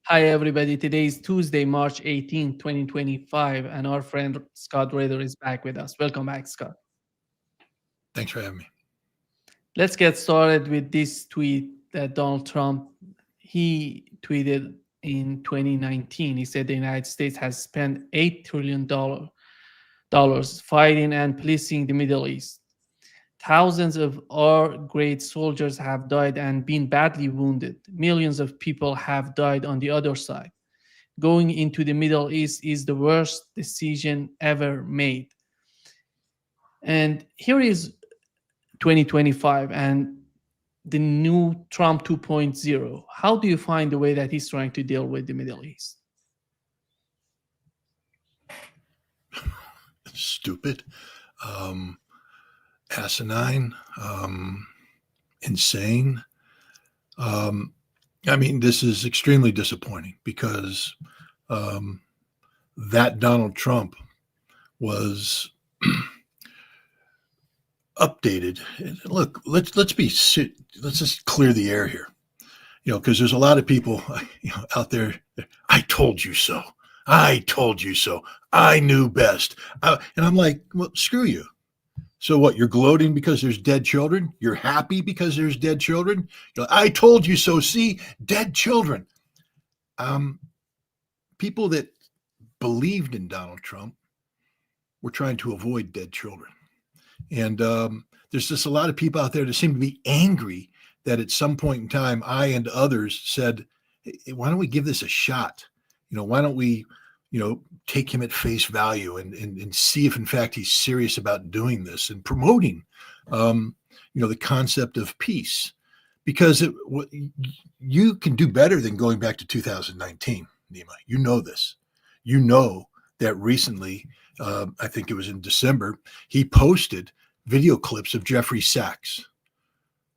Hi, everybody. Today is Tuesday, March 18, 2025, and our friend Scott Ritter is back with us. Welcome back, Scott. Thanks for having me. Let's get started with this tweet that Donald Trump he tweeted in 2019. He said the United States has spent $8 trillion fighting and policing the Middle East. Thousands of our great soldiers have died and been badly wounded. Millions of people have died on the other side. Going into the Middle East is the worst decision ever made. And here is 2025 and the new Trump 2.0. How do you find the way that he's trying to deal with the Middle East? Stupid, asinine, insane. This is extremely disappointing because that Donald Trump was updated. Look, let's just clear the air here, because there's a lot of people, out there. I told you so. I told you so. I knew best. And I'm like, well, screw you. So what? You're gloating because there's dead children? You're happy because there's dead children? I told you so. See, dead children. People that believed in Donald Trump were trying to avoid dead children. And there's just a lot of people out there that seem to be angry that at some point in time, I and others said, hey, why don't we give this a shot? Why don't we, take him at face value and see if in fact he's serious about doing this and promoting, the concept of peace, because you can do better than going back to 2019, Nima. You know this. You know that recently, I think it was in December, he posted video clips of Jeffrey Sachs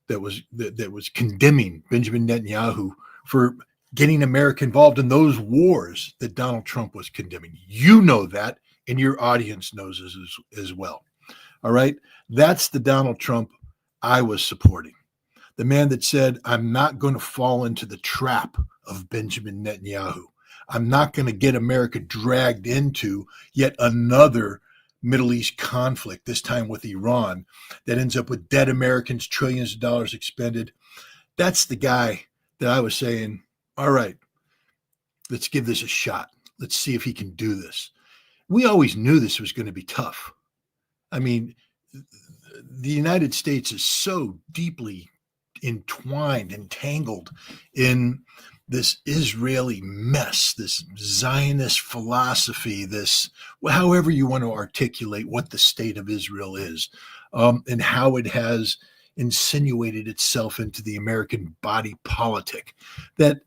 that was condemning Benjamin Netanyahu for getting America involved in those wars that Donald Trump was condemning. You know that, and your audience knows as well. All right? That's the Donald Trump I was supporting. The man that said, I'm not going to fall into the trap of Benjamin Netanyahu. I'm not going to get America dragged into yet another Middle East conflict, this time with Iran, that ends up with dead Americans, trillions of dollars expended. That's the guy that I was saying, all right, let's give this a shot. Let's see if he can do this. We always knew this was going to be tough. I mean, the United States is so deeply entwined, entangled in this Israeli mess, this Zionist philosophy, this, however you want to articulate what the state of Israel is, and how it has insinuated itself into the American body politic, that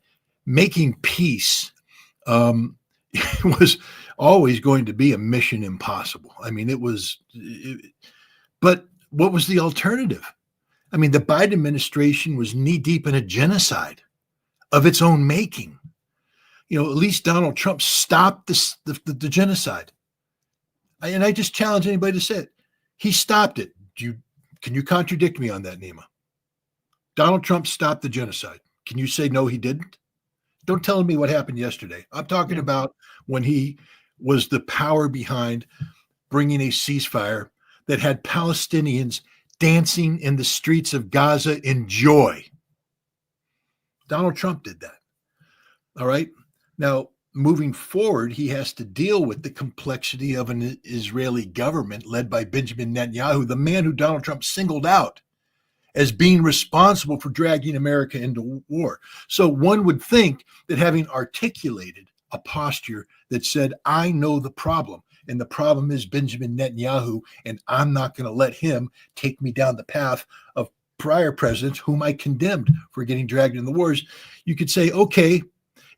making peace was always going to be a mission impossible. I mean, but what was the alternative? I mean, the Biden administration was knee deep in a genocide of its own making. At least Donald Trump stopped the genocide. And I just challenge anybody to say it. He stopped it. Can you contradict me on that, Nima? Donald Trump stopped the genocide. Can you say no, he didn't? Don't tell me what happened yesterday. I'm talking about when he was the power behind bringing a ceasefire that had Palestinians dancing in the streets of Gaza in joy. Donald Trump did that. All right. Now, moving forward, he has to deal with the complexity of an Israeli government led by Benjamin Netanyahu, the man who Donald Trump singled out as being responsible for dragging America into war. So one would think that having articulated a posture that said, I know the problem, and the problem is Benjamin Netanyahu, and I'm not going to let him take me down the path of prior presidents whom I condemned for getting dragged in the wars, you could say, okay,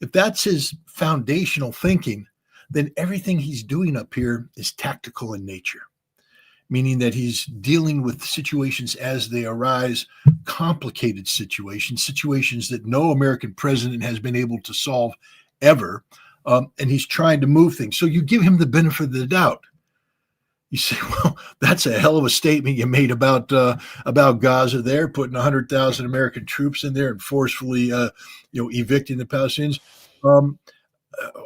if that's his foundational thinking, then everything he's doing up here is tactical in nature, meaning that he's dealing with situations as they arise, complicated situations that no American president has been able to solve ever, and he's trying to move things. So you give him the benefit of the doubt. You say, well, that's a hell of a statement you made about Gaza there, putting 100,000 American troops in there and forcefully, evicting the Palestinians. Um,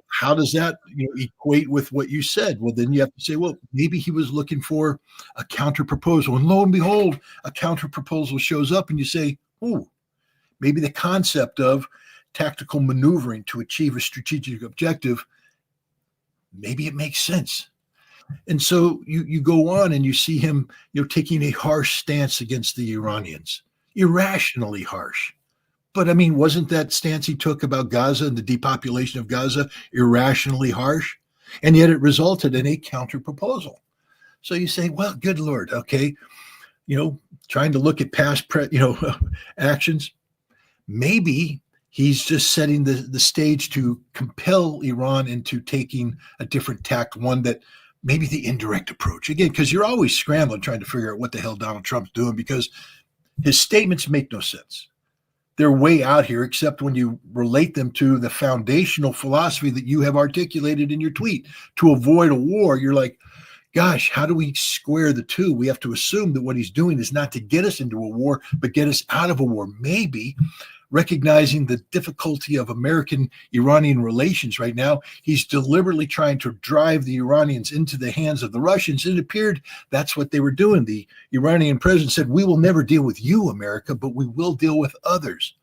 how does that equate with what you said? Well, then you have to say, well, maybe he was looking for a counter proposal, and lo and behold, a counter proposal shows up, and you say, oh, maybe the concept of tactical maneuvering to achieve a strategic objective, maybe it makes sense. And so you go on and you see him, taking a harsh stance against the Iranians, irrationally harsh. But I mean, wasn't that stance he took about Gaza and the depopulation of Gaza irrationally harsh? And yet it resulted in a counter proposal. So you say, well, good Lord, okay, trying to look at past, actions. Maybe he's just setting the stage to compel Iran into taking a different tact, one that maybe the indirect approach. Again, because you're always scrambling trying to figure out what the hell Donald Trump's doing, because his statements make no sense. They're way out here, except when you relate them to the foundational philosophy that you have articulated in your tweet. To avoid a war, you're like, gosh, how do we square the two? We have to assume that what he's doing is not to get us into a war, but get us out of a war. Maybe recognizing the difficulty of American-Iranian relations right now, he's deliberately trying to drive the Iranians into the hands of the Russians. It appeared that's what they were doing. The Iranian president said, we will never deal with you, America, but we will deal with others.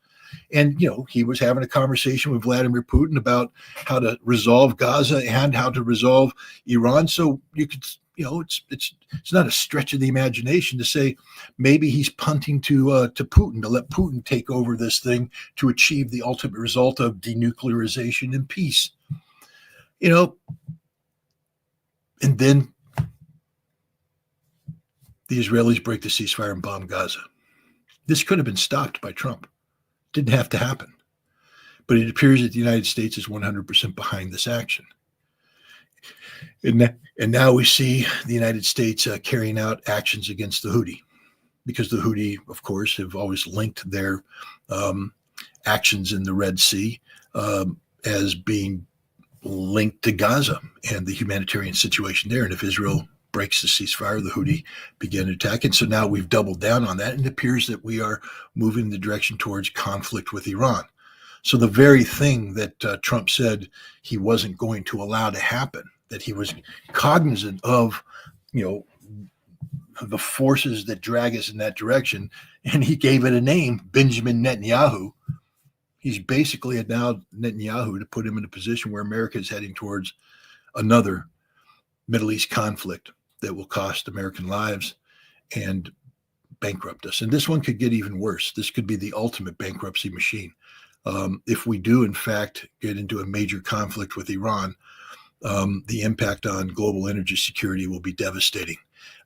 And, he was having a conversation with Vladimir Putin about how to resolve Gaza and how to resolve Iran. So you could, it's not a stretch of the imagination to say maybe he's punting to Putin, to let Putin take over this thing to achieve the ultimate result of denuclearization and peace. And then the Israelis break the ceasefire and bomb Gaza. This could have been stopped by Trump. Didn't have to happen. But it appears that the United States is 100% behind this action. And now we see the United States carrying out actions against the Houthi, because the Houthi, of course, have always linked their actions in the Red Sea as being linked to Gaza and the humanitarian situation there. And if Israel breaks the ceasefire, the Houthi begin to attack. And so now we've doubled down on that, and it appears that we are moving in the direction towards conflict with Iran. So the very thing that Trump said he wasn't going to allow to happen, that he was cognizant of, the forces that drag us in that direction, and he gave it a name, Benjamin Netanyahu. He's basically allowed Netanyahu to put him in a position where America is heading towards another Middle East conflict that will cost American lives and bankrupt us. And this one could get even worse. This could be the ultimate bankruptcy machine. If we do, in fact, get into a major conflict with Iran, the impact on global energy security will be devastating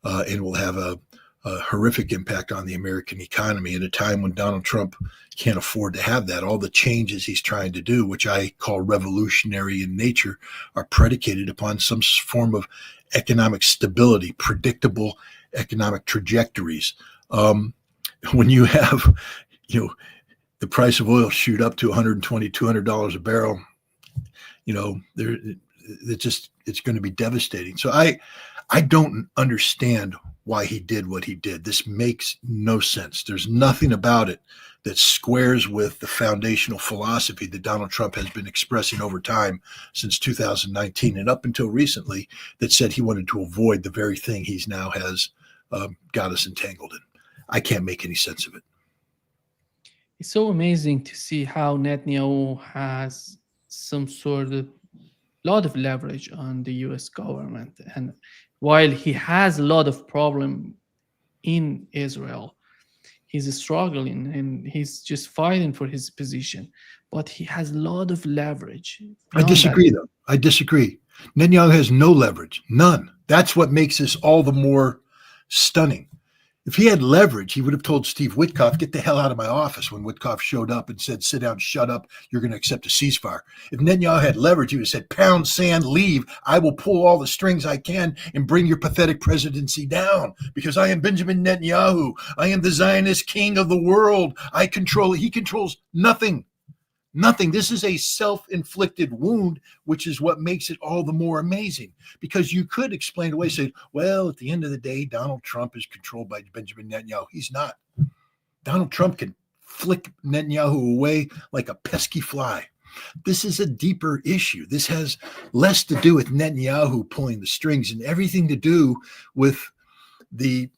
and will have a horrific impact on the American economy at a time when Donald Trump can't afford to have that. All the changes he's trying to do, which I call revolutionary in nature, are predicated upon some form of economic stability, predictable economic trajectories. When you have, the price of oil shoot up to $120, $200 a barrel, it's going to be devastating. So I don't understand why he did what he did. This makes no sense. There's nothing about it that squares with the foundational philosophy that Donald Trump has been expressing over time since 2019 and up until recently, that said he wanted to avoid the very thing he's now has got us entangled in. I can't make any sense of it. It's so amazing to see how Netanyahu has some sort of lot of leverage on the US government. And while he has a lot of problem in Israel, he's struggling and he's just fighting for his position. But he has a lot of leverage. I disagree, though. I disagree. Netanyahu has no leverage, none. That's what makes this all the more stunning. If he had leverage, he would have told Steve Witkoff, get the hell out of my office, when Witkoff showed up and said, sit down, shut up, you're going to accept a ceasefire. If Netanyahu had leverage, he would have said, pound sand, leave. I will pull all the strings I can and bring your pathetic presidency down, because I am Benjamin Netanyahu. I am the Zionist king of the world. I control it. He controls nothing. Nothing. This is a self-inflicted wound, which is what makes it all the more amazing, because you could explain away, say, well, at the end of the day, Donald Trump is controlled by Benjamin Netanyahu. He's not. Donald Trump can flick Netanyahu away like a pesky fly. This is a deeper issue. This has less to do with Netanyahu pulling the strings and everything to do with the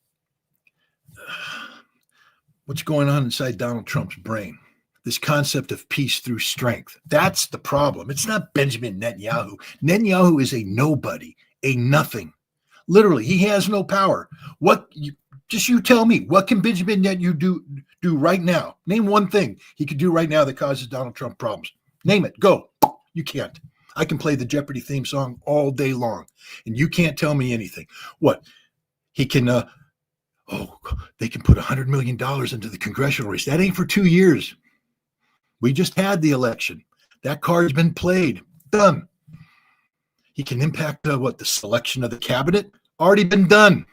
what's going on inside Donald Trump's brain. This concept of peace through strength. That's the problem. It's not Benjamin Netanyahu. Netanyahu is a nobody, a nothing. Literally, he has no power. You tell me, what can Benjamin Netanyahu do right now? Name one thing he could do right now that causes Donald Trump problems. Name it. Go. You can't. I can play the Jeopardy theme song all day long, and you can't tell me anything. What? He can, they can put $100 million into the congressional race. That ain't for 2 years. We just had the election. That card's been played. Done. He can impact the selection of the cabinet. Already been done.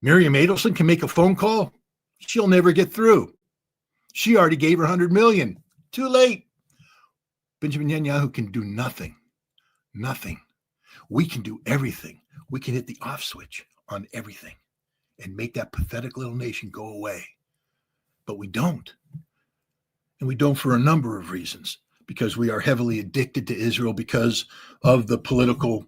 Miriam Adelson can make a phone call. She'll never get through. She already gave her $100 million. Too late. Benjamin Netanyahu can do nothing. Nothing. We can do everything. We can hit the off switch on everything and make that pathetic little nation go away. But we don't. And we don't for a number of reasons. Because we are heavily addicted to Israel because of the political,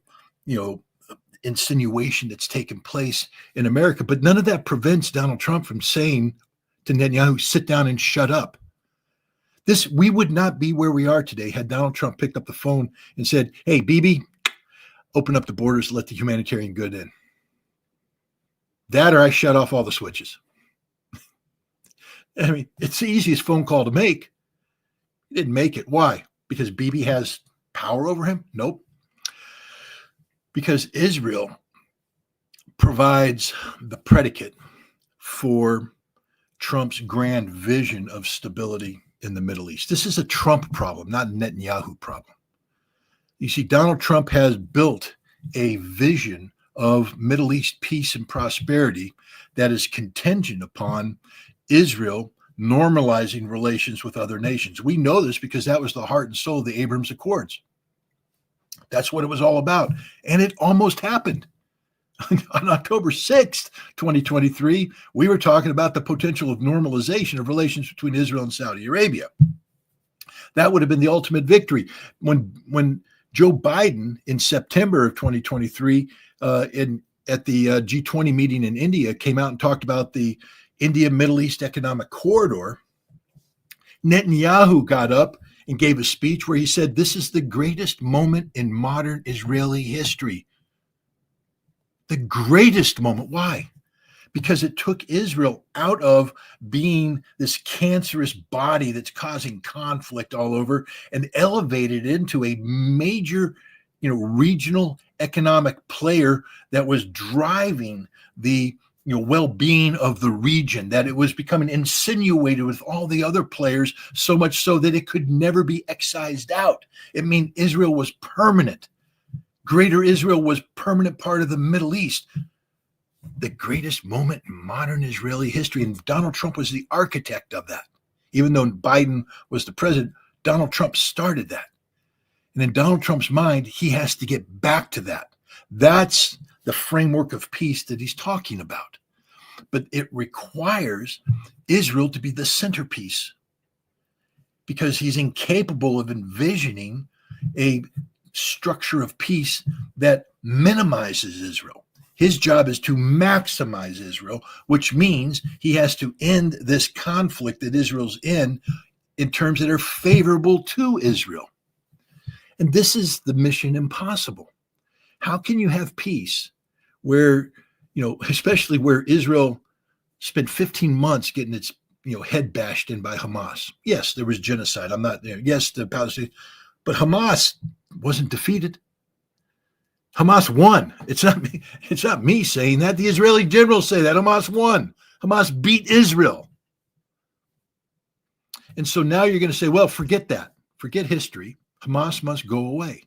insinuation that's taken place in America. But none of that prevents Donald Trump from saying to Netanyahu, sit down and shut up. We would not be where we are today had Donald Trump picked up the phone and said, hey, Bibi, open up the borders, let the humanitarian good in. That or I shut off all the switches. I mean, it's the easiest phone call to make. He didn't make it. Why? Because Bibi has power over him? Nope. Because Israel provides the predicate for Trump's grand vision of stability in the Middle East. This is a Trump problem, not a Netanyahu problem. You see, Donald Trump has built a vision of Middle East peace and prosperity that is contingent upon Israel normalizing relations with other nations. We know this because that was the heart and soul of the Abraham Accords. That's what it was all about. And it almost happened. On October 6th, 2023, we were talking about the potential of normalization of relations between Israel and Saudi Arabia. That would have been the ultimate victory. When Joe Biden in September of 2023 at the G20 meeting in India came out and talked about the India-Middle East Economic Corridor, Netanyahu got up and gave a speech where he said, this is the greatest moment in modern Israeli history. The greatest moment. Why? Because it took Israel out of being this cancerous body that's causing conflict all over and elevated it into a major, regional economic player that was driving the well-being of the region, that it was becoming insinuated with all the other players, so much so that it could never be excised out. It meant Israel was permanent. Greater Israel was permanent part of the Middle East. The greatest moment in modern Israeli history. And Donald Trump was the architect of that. Even though Biden was the president, Donald Trump started that. And in Donald Trump's mind, he has to get back to that. That's the framework of peace that he's talking about. But it requires Israel to be the centerpiece because he's incapable of envisioning a structure of peace that minimizes Israel. His job is to maximize Israel, which means he has to end this conflict that Israel's in terms that are favorable to Israel. And this is the mission impossible. How can you have peace where, especially where Israel spent 15 months getting its, head bashed in by Hamas? Yes, there was genocide. I'm not there. Yes, the Palestinians, but Hamas wasn't defeated. Hamas won. It's not me saying that. The Israeli generals say that. Hamas won. Hamas beat Israel. And so now you're going to say, well, forget that. Forget history. Hamas must go away.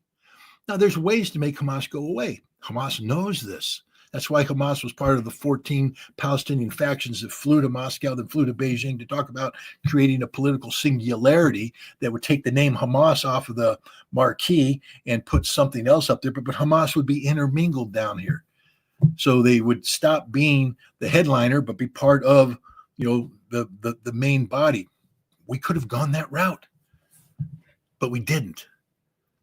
Now, there's ways to make Hamas go away. Hamas knows this. That's why Hamas was part of the 14 Palestinian factions that flew to Moscow, that flew to Beijing to talk about creating a political singularity that would take the name Hamas off of the marquee and put something else up there. But Hamas would be intermingled down here. So they would stop being the headliner, but be part of, the main body. We could have gone that route. but we didn't,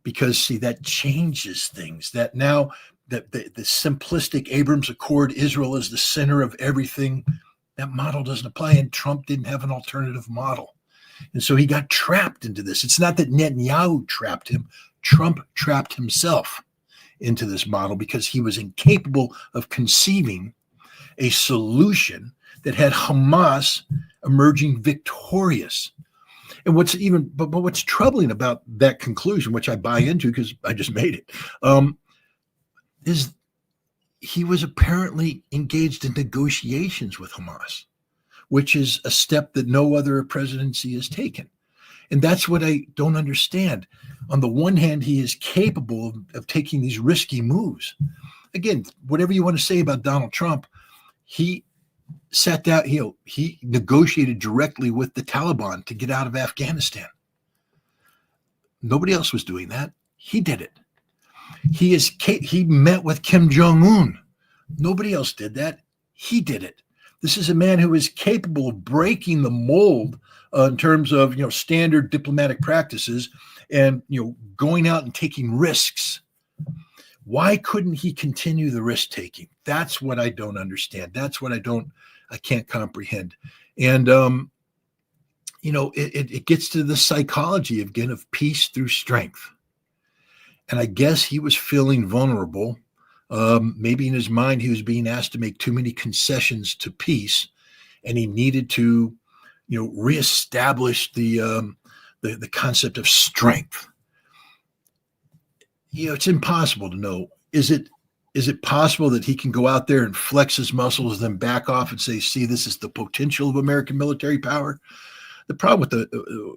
because see, that changes things. That now that the simplistic Abrams Accord, Israel is the center of everything, that model doesn't apply, and Trump didn't have an alternative model. And so he got trapped into this. It's not that Netanyahu trapped him. Trump trapped himself into this model because he was incapable of conceiving a solution that had Hamas emerging victorious. And what's troubling about that conclusion, which I buy into because I just made it, is he was apparently engaged in negotiations with Hamas, which is a step that no other presidency has taken. And that's what I don't understand. On the one hand, he is capable of taking these risky moves. Again, whatever you want to say about Donald Trump, he sat down, he negotiated directly with the Taliban to get out of Afghanistan. Nobody else was doing that. He did it. He met with Kim Jong-un. Nobody else did that. He did it. This is a man who is capable of breaking the mold in terms of standard diplomatic practices and going out and taking risks. Why couldn't he continue the risk taking? That's what I don't understand. That's what I can't comprehend. And it gets to the psychology again of peace through strength. And I guess he was feeling vulnerable. Maybe in his mind, he was being asked to make too many concessions to peace, and he needed to, reestablish the concept of strength. It's impossible to know. Is it possible that he can go out there and flex his muscles, then back off and say, "See, this is the potential of American military power"? The problem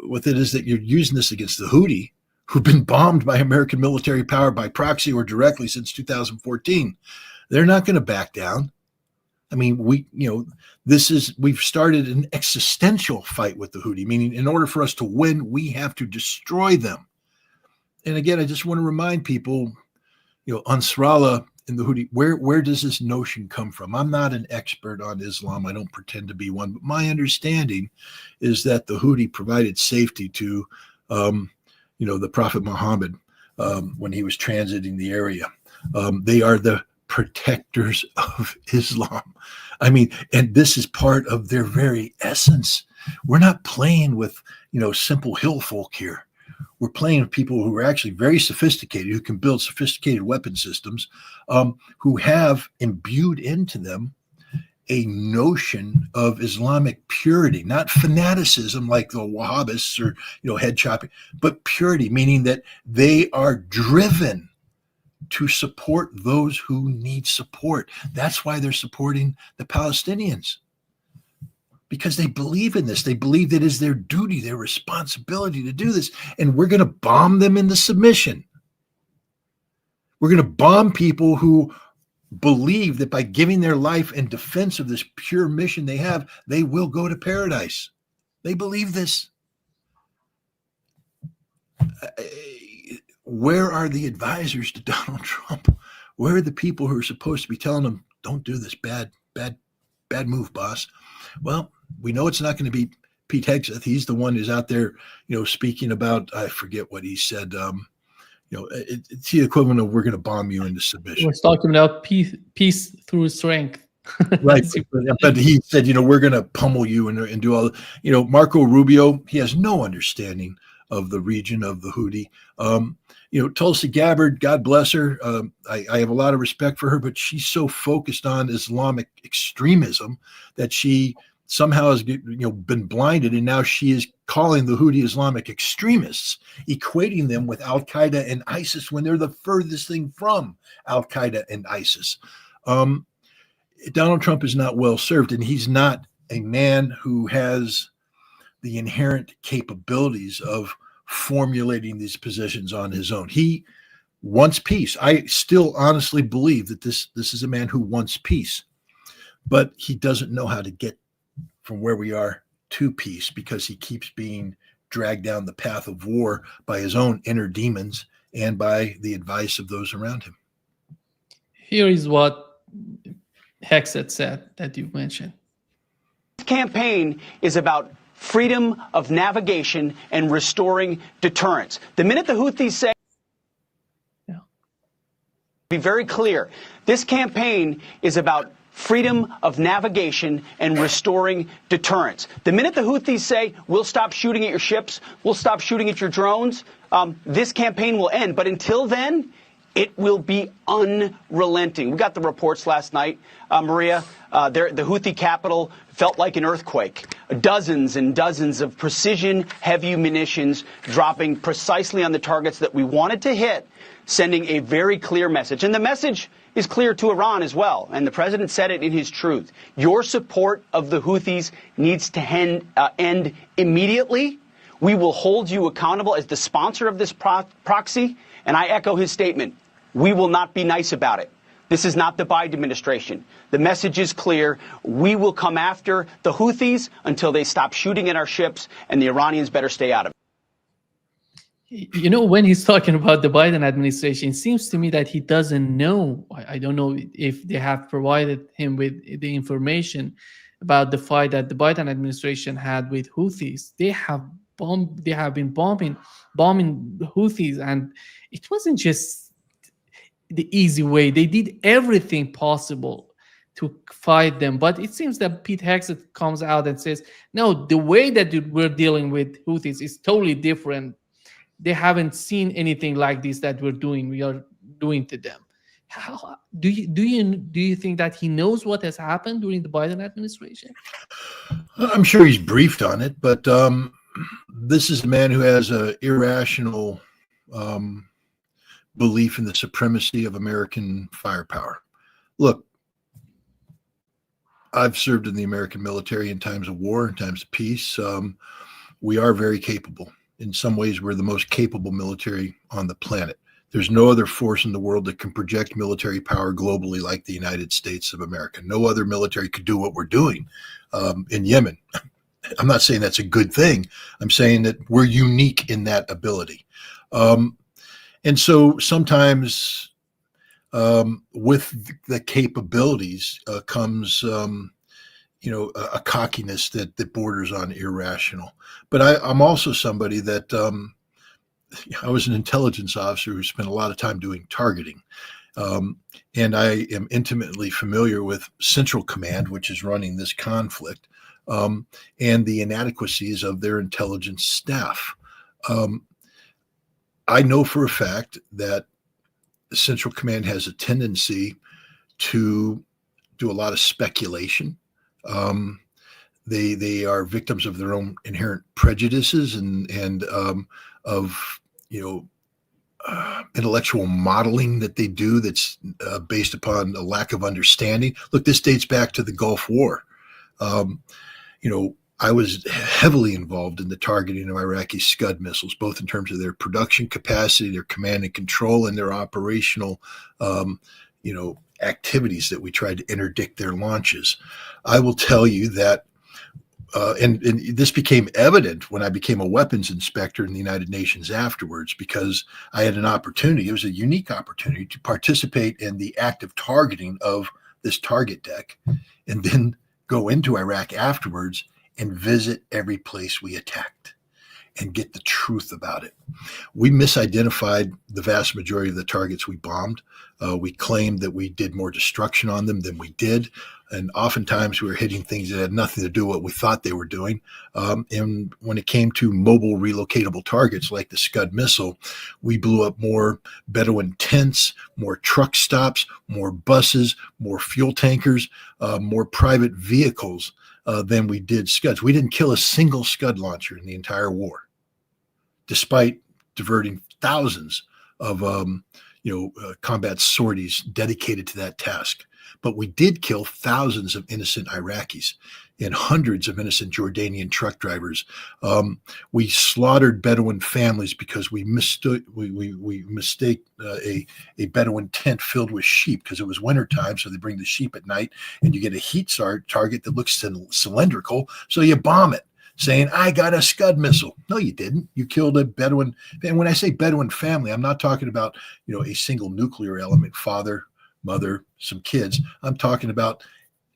with it is that you're using this against the Houthi, who've been bombed by American military power by proxy or directly since 2014. They're not going to back down. I mean, we've started an existential fight with the Houthi, meaning in order for us to win, we have to destroy them. And again, I just want to remind people, Ansarallah and the Houthi, where does this notion come from? I'm not an expert on Islam. I don't pretend to be one, but my understanding is that the Houthi provided safety to the Prophet Muhammad when he was transiting the area. They are the protectors of Islam. I mean, and this is part of their very essence. We're not playing with, simple hill folk here. We're playing with people who are actually very sophisticated, who can build sophisticated weapon systems, who have imbued into them a notion of Islamic purity, not fanaticism like the Wahhabists or, head chopping, but purity, meaning that they are driven to support those who need support. That's why they're supporting the Palestinians, because they believe in this. They believe that it is their duty, their responsibility to do this. And we're going to bomb them into submission. We're going to bomb people who believe that by giving their life in defense of this pure mission they have, they will go to paradise. They believe this. Where are the advisors to Donald Trump? Where are the people who are supposed to be telling him, "Don't do this, bad move, boss"? Well, we know it's not going to be Pete Hegseth. He's the one who's out there, speaking about, I forget what he said. It's the equivalent of, "We're going to bomb you into submission." We're talking about peace through strength. Right. But he said, "We're going to pummel you and do all." Marco Rubio, he has no understanding of the region of the Houthi. Tulsi Gabbard, God bless her. I have a lot of respect for her, but she's so focused on Islamic extremism that she somehow has been blinded, and now she is calling the Houthi Islamic extremists, equating them with Al-Qaeda and ISIS when they're the furthest thing from Al-Qaeda and ISIS. Donald Trump is not well served, and he's not a man who has the inherent capabilities of formulating these positions on his own. He wants peace. I still honestly believe that this is a man who wants peace, but he doesn't know how to get from where we are to peace, because he keeps being dragged down the path of war by his own inner demons and by the advice of those around him. Here is what Hegseth said that you mentioned. This campaign is about freedom of navigation and restoring deterrence. The minute the Houthis say, be very clear, this campaign is about freedom of navigation and restoring deterrence. The minute the Houthis say, we'll stop shooting at your ships, we'll stop shooting at your drones, this campaign will end. But until then, it will be unrelenting. We got the reports last night, Maria. The Houthi capital felt like an earthquake. Dozens and dozens of precision-heavy munitions dropping precisely on the targets that we wanted to hit, sending a very clear message. And the message is clear to Iran as well. And the president said it in his truth. Your support of the Houthis needs to end immediately. We will hold you accountable as the sponsor of this proxy. And I echo his statement. We will not be nice about it. This is not the Biden administration. The message is clear. We will come after the Houthis until they stop shooting at our ships, and the Iranians better stay out of it. You know, when he's talking about the Biden administration, it seems to me that he doesn't know. I don't know if they have provided him with the information about the fight that the Biden administration had with Houthis. They have been bombing Houthis, and it wasn't just the easy way. They did everything possible to fight them. But it seems that Pete Hegseth comes out and says, no, the way that we're dealing with Houthis is totally different. They haven't seen anything like this that we are doing to them. How do you think that he knows what has happened during the Biden administration? I'm sure he's briefed on it, but this is a man who has an irrational belief in the supremacy of American firepower. Look, I've served in the American military in times of war, in times of peace. We are very capable. In some ways, we're the most capable military on the planet. There's no other force in the world that can project military power globally like the United States of America. No other military could do what we're doing in Yemen. I'm not saying that's a good thing. I'm saying that we're unique in that ability. And so sometimes with the capabilities comes, a cockiness that borders on irrational. But I'm also somebody that I was an intelligence officer who spent a lot of time doing targeting. And I am intimately familiar with Central Command, which is running this conflict, and the inadequacies of their intelligence staff. I know for a fact that Central Command has a tendency to do a lot of speculation. They are victims of their own inherent prejudices and of intellectual modeling that they do that's based upon a lack of understanding. Look, this dates back to the Gulf War. I was heavily involved in the targeting of Iraqi Scud missiles, both in terms of their production capacity, their command and control, and their operational, activities that we tried to interdict their launches. I will tell you that, and this became evident when I became a weapons inspector in the United Nations afterwards, because I had an opportunity. It was a unique opportunity to participate in the active targeting of this target deck, and then go into Iraq afterwards and visit every place we attacked and get the truth about it. We misidentified the vast majority of the targets we bombed. We claimed that we did more destruction on them than we did. And oftentimes we were hitting things that had nothing to do with what we thought they were doing. And when it came to mobile relocatable targets like the Scud missile, we blew up more Bedouin tents, more truck stops, more buses, more fuel tankers, more private vehicles than we did Scuds. We didn't kill a single Scud launcher in the entire war, despite diverting thousands of combat sorties dedicated to that task. But we did kill thousands of innocent Iraqis and hundreds of innocent Jordanian truck drivers. We slaughtered Bedouin families because we mistake a Bedouin tent filled with sheep, because it was wintertime, so they bring the sheep at night, and you get a heat target that looks cylindrical, so you bomb it, saying, I got a Scud missile. No, you didn't. You killed a Bedouin. And when I say Bedouin family, I'm not talking about, a single nuclear element, father, mother, some kids. I'm talking about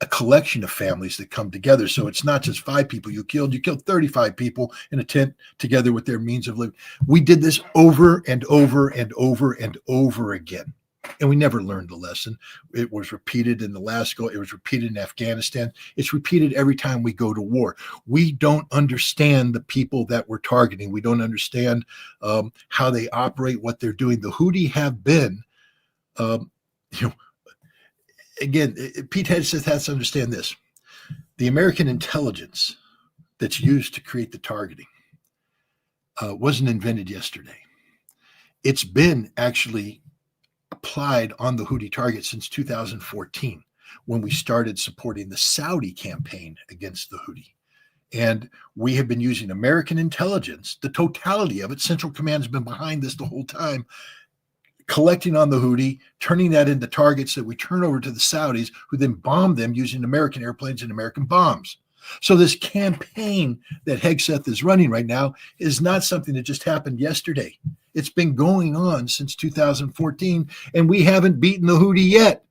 a collection of families that come together. So it's not just 5 people you killed 35 people in a tent together with their means of living. We did this over and over and over and over again. And we never learned the lesson. It was repeated in Alaska. It was repeated in Afghanistan. It's repeated every time we go to war. We don't understand the people that we're targeting. We don't understand how they operate, what they're doing. The Houthi have been, again, Pete has to understand this. The American intelligence that's used to create the targeting wasn't invented yesterday. It's been actually applied on the Houthi target since 2014, when we started supporting the Saudi campaign against the Houthi. And we have been using American intelligence, the totality of it. Central Command has been behind this the whole time, collecting on the Houthi, turning that into targets that we turn over to the Saudis, who then bomb them using American airplanes and American bombs. So this campaign that Hegseth is running right now is not something that just happened yesterday. It's been going on since 2014, and we haven't beaten the Houthi yet.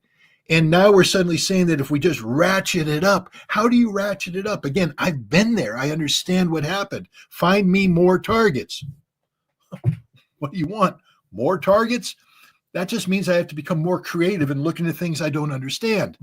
And now we're suddenly saying that if we just ratchet it up, how do you ratchet it up? Again, I've been there. I understand what happened. Find me more targets. What do you want? More targets? That just means I have to become more creative and looking at things I don't understand.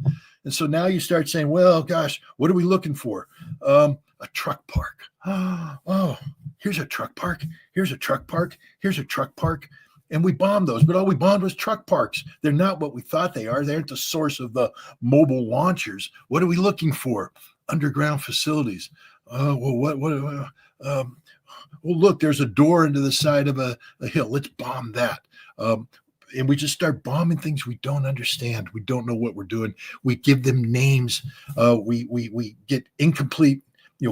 And so now you start saying, well, gosh, what are we looking for? A truck park. Oh, here's a truck park. Here's a truck park. Here's a truck park. And we bombed those, but all we bombed was truck parks. They're not what we thought they are. They aren't the source of the mobile launchers. What are we looking for? Underground facilities. Well, look, there's a door into the side of a hill. Let's bomb that. And we just start bombing things we don't understand. We don't know what we're doing. We give them names. We get incomplete,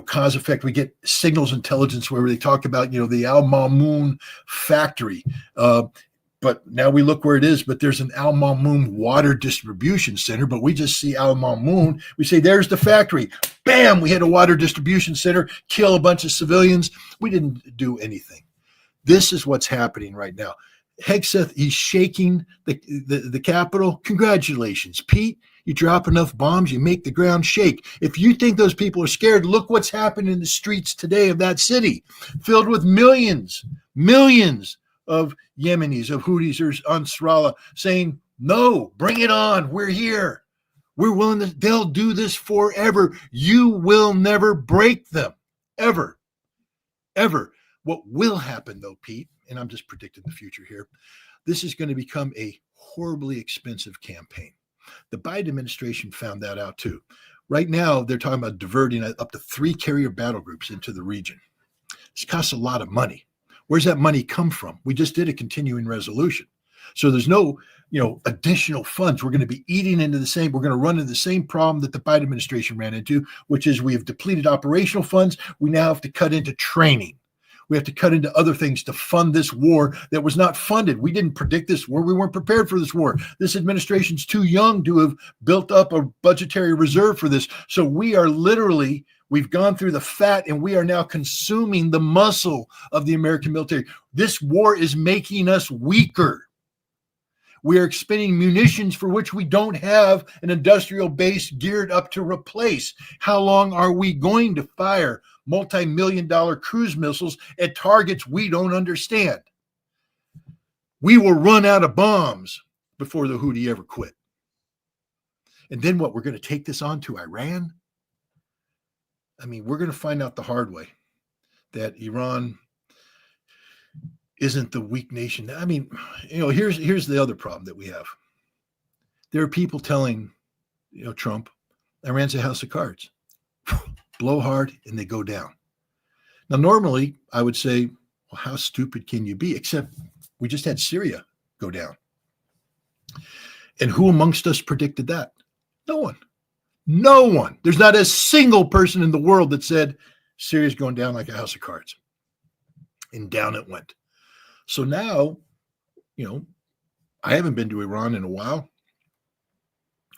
cause effect. We get signals intelligence where they talk about, the Al Mamoun factory. But now we look where it is, but there's an Al Mamoun water distribution center, but we just see Al Mamoun. We say, there's the factory. Bam, we had a water distribution center, kill a bunch of civilians. We didn't do anything. This is what's happening right now. Hegseth, he's shaking the Capitol. Congratulations, Pete. You drop enough bombs, you make the ground shake. If you think those people are scared, look what's happened in the streets today of that city, filled with millions of Yemenis, of Houthis or Ansarallah saying, no, bring it on. We're here. We're willing to, they'll do this forever. You will never break them, ever, ever. What will happen though, Pete, and I'm just predicting the future here, this is going to become a horribly expensive campaign. The Biden administration found that out too. Right now, they're talking about diverting up to 3 carrier battle groups into the region. This costs a lot of money. Where's that money come from? We just did a continuing resolution. So there's no, additional funds. We're going to be eating into we're going to run into the same problem that the Biden administration ran into, which is we have depleted operational funds. We now have to cut into training. We have to cut into other things to fund this war that was not funded. We didn't predict this war. We weren't prepared for this war. This administration's too young to have built up a budgetary reserve for this. So we are literally, we've gone through the fat and we are now consuming the muscle of the American military. This war is making us weaker. We are expending munitions for which we don't have an industrial base geared up to replace. How long are we going to fire multi-million-dollar cruise missiles at targets we don't understand? We will run out of bombs before the Houthi ever quit. And then what? We're going to take this on to Iran? I mean, we're going to find out the hard way that Iran isn't the weak nation. I mean, here's the other problem that we have. There are people telling, Trump, Iran's a house of cards. Blow hard and they go down. Now, normally I would say, well, how stupid can you be? Except we just had Syria go down. And who amongst us predicted that? No one. No one. There's not a single person in the world that said Syria's going down like a house of cards. And down it went. So now, I haven't been to Iran in a while.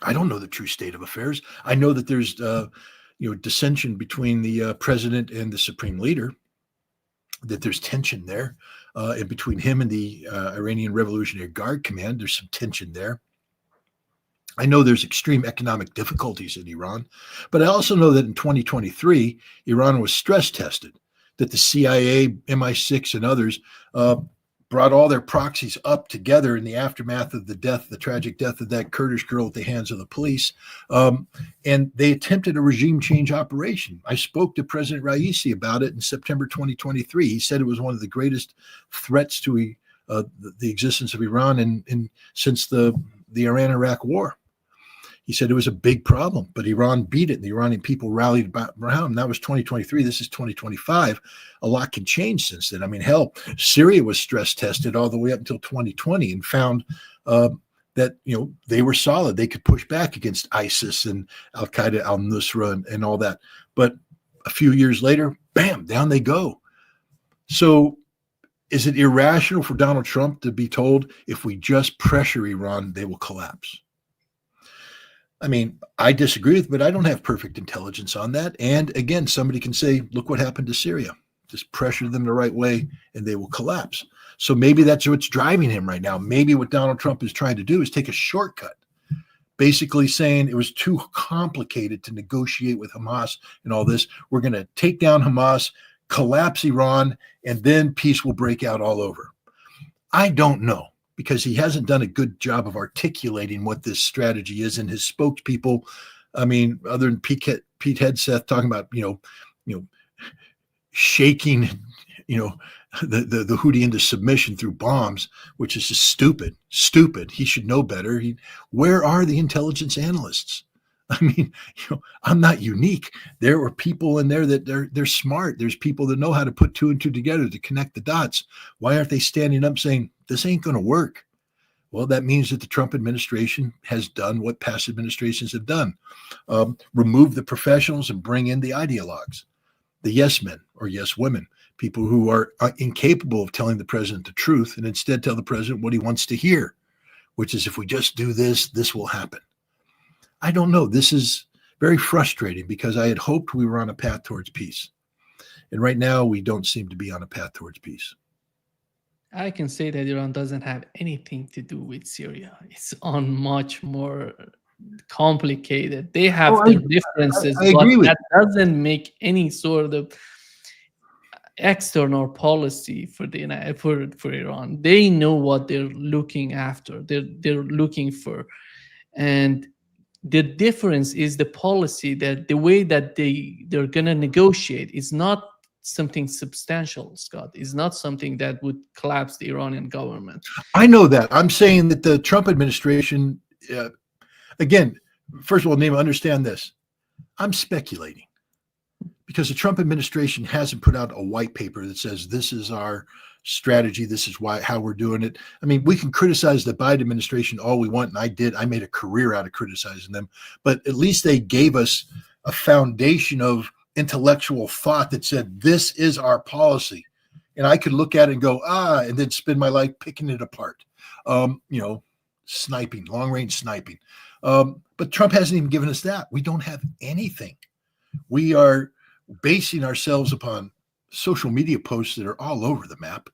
I don't know the true state of affairs. I know that there's, dissension between the president and the supreme leader, that there's tension there. And between him and the Iranian Revolutionary Guard Command, there's some tension there. I know there's extreme economic difficulties in Iran, but I also know that in 2023, Iran was stress tested, that the CIA, MI6, and others brought all their proxies up together in the aftermath of the tragic death of that Kurdish girl at the hands of the police. And they attempted a regime change operation. I spoke to President Raisi about it in September 2023. He said it was one of the greatest threats to the existence of Iran since the Iran-Iraq war. He said it was a big problem, but Iran beat it. And the Iranian people rallied around. That was 2023. This is 2025. A lot can change since then. I mean, hell, Syria was stress tested all the way up until 2020 and found that, they were solid. They could push back against ISIS and Al-Qaeda, al-Nusra, and all that. But a few years later, bam, down they go. So is it irrational for Donald Trump to be told if we just pressure Iran, they will collapse? I mean, I disagree with, but I don't have perfect intelligence on that. And again, somebody can say, look what happened to Syria. Just pressure them the right way and they will collapse. So maybe that's what's driving him right now. Maybe what Donald Trump is trying to do is take a shortcut, basically saying it was too complicated to negotiate with Hamas and all this. We're going to take down Hamas, collapse Iran, and then peace will break out all over. I don't know, because he hasn't done a good job of articulating what this strategy is. And his spokespeople, I mean, other than Pete Hegseth talking about, shaking, the Houthi into submission through bombs, which is just stupid. He should know better. Where are the intelligence analysts? I mean, I'm not unique. There are people in there that they're smart. There's people that know how to put two and two together to connect the dots. Why aren't they standing up saying, this ain't going to work? Well, that means that the Trump administration has done what past administrations have done. Remove the professionals and bring in the ideologues, the yes men or yes women, people who are incapable of telling the president the truth and instead tell the president what he wants to hear, which is, if we just do this, this will happen. I don't know. This is very frustrating because I had hoped we were on a path towards peace. And right now we don't seem to be on a path towards peace. I can say that Iran doesn't have anything to do with Syria. It's on much more complicated. They have their differences, but that doesn't make any sort of external policy for Iran. They know what they're looking after. They're looking for, and the difference is the policy, that the way that they're gonna negotiate is not something substantial, Scott. Is not something that would collapse the Iranian government. I know that. I'm saying that the Trump administration, again, first of all, Nima, understand this. I'm speculating because the Trump administration hasn't put out a white paper that says this is our strategy, this is how we're doing it. I mean, we can criticize the Biden administration all we want, and I made a career out of criticizing them, but at least they gave us a foundation of intellectual thought that said this is our policy, and I could look at it and go and then spend my life picking it apart, sniping, long range sniping, but Trump hasn't even given us that. We don't have anything. We are basing ourselves upon social media posts that are all over the map.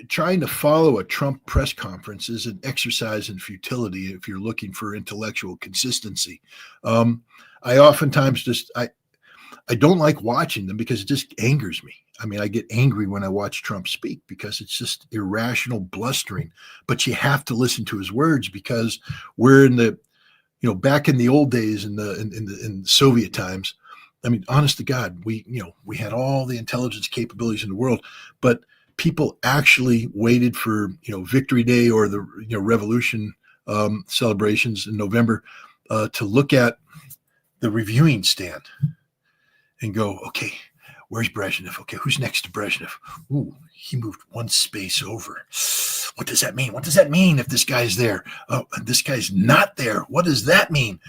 Trying to follow a Trump press conference is an exercise in futility if you're looking for intellectual consistency. I oftentimes I don't like watching them because it just angers me. I mean, I get angry when I watch Trump speak because it's just irrational blustering, but you have to listen to his words because we're in the, back in the old days in Soviet times. I mean, honest to God, we had all the intelligence capabilities in the world, but people actually waited for, Victory Day or the, revolution celebrations in November to look at the reviewing stand and go, okay, where's Brezhnev? Okay, who's next to Brezhnev? Ooh, he moved one space over. What does that mean? What does that mean if this guy's there? Oh, this guy's not there. What does that mean?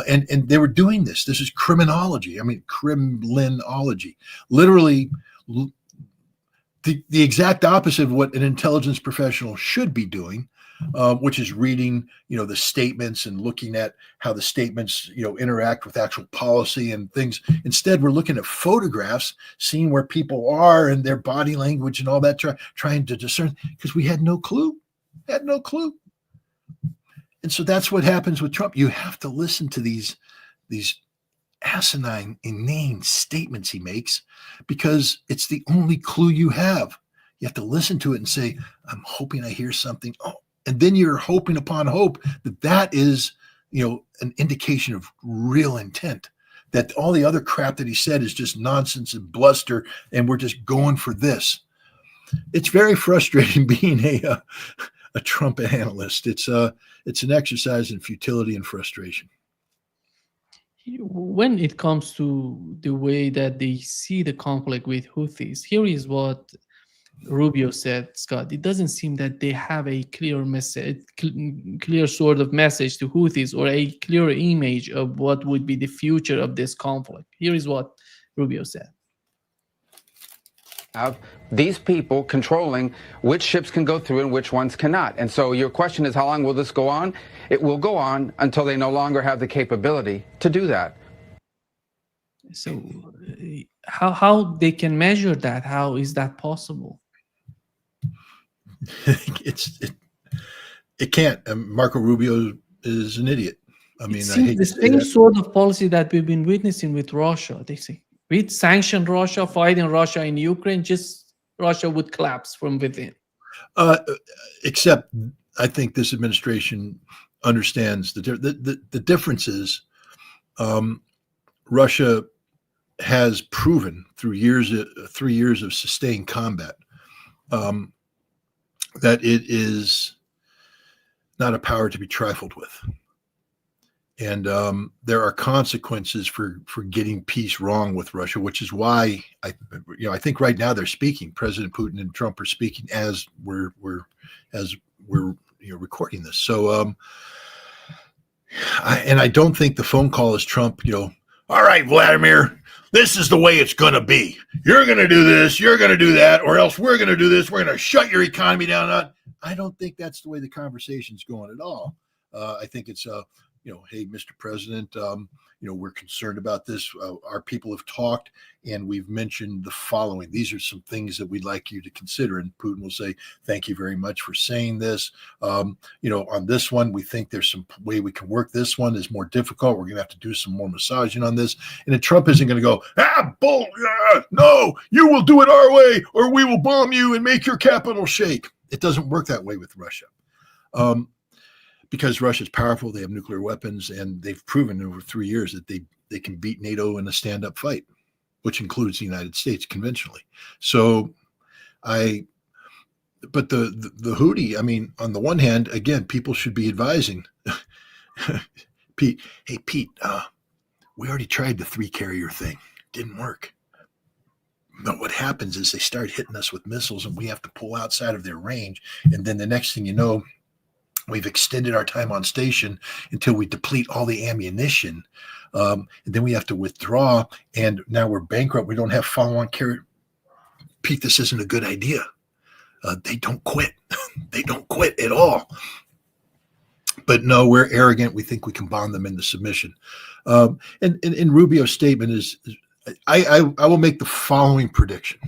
And they were doing this. This is criminology. I mean, Kremlinology. Literally the exact opposite of what an intelligence professional should be doing, which is reading, the statements and looking at how the statements, interact with actual policy and things. Instead, we're looking at photographs, seeing where people are and their body language and all that, trying to discern, because we had no clue. And so that's what happens with Trump. You have to listen to these asinine, inane statements he makes because it's the only clue you have. You have to listen to it and say, I'm hoping I hear something. Oh, and then you're hoping upon hope that is, an indication of real intent, that all the other crap that he said is just nonsense and bluster, and we're just going for this. It's very frustrating being a Trump analyst. It's an exercise in futility and frustration. When it comes to the way that they see the conflict with Houthis, here is what Rubio said, Scott. It doesn't seem that they have a clear message, clear sort of message to Houthis, or a clear image of what would be the future of this conflict. Here is what Rubio said. Have these people controlling which ships can go through and which ones cannot. And so your question is, how long will this go on? It will go on until they no longer have the capability to do that. So how they can measure that? How is that possible? It can't. Marco Rubio is an idiot. I mean, I hate the to say same that. sort of policy that we've been witnessing with Russia. They say we'd sanction Russia, fighting Russia in Ukraine, just Russia would collapse from within. Except I think this administration understands the difference is Russia has proven through 3 years of sustained combat that it is not a power to be trifled with. And there are consequences for getting peace wrong with Russia, which is why I think right now they're speaking. President Putin and Trump are speaking as we're recording this. So I don't think the phone call is Trump. All right, Vladimir, this is the way it's going to be. You're going to do this, you're going to do that, or else we're going to do this. We're going to shut your economy down. I don't think that's the way the conversation's going at all. I think it's hey, Mr. President, we're concerned about this. Our people have talked, and we've mentioned the following. These are some things that we'd like you to consider. And Putin will say, thank you very much for saying this. On this one, we think there's some way we can work. This one is more difficult. We're going to have to do some more massaging on this. And then Trump isn't going to go, no, you will do it our way, or we will bomb you and make your capital shake. It doesn't work that way with Russia. Because Russia's powerful, they have nuclear weapons, and they've proven over 3 years that they can beat NATO in a stand-up fight, which includes the United States conventionally. So but the Houthi, I mean, on the one hand, again, people should be advising Pete, hey, Pete, we already tried the 3-carrier thing. Didn't work. But what happens is they start hitting us with missiles, and we have to pull outside of their range. And then the next thing you know, we've extended our time on station until we deplete all the ammunition. And then we have to withdraw. And now we're bankrupt. We don't have follow-on carrier. Pete, this isn't a good idea. They don't quit. They don't quit at all. But no, we're arrogant. We think we can bond them into submission. And Rubio's statement is, I will make the following prediction,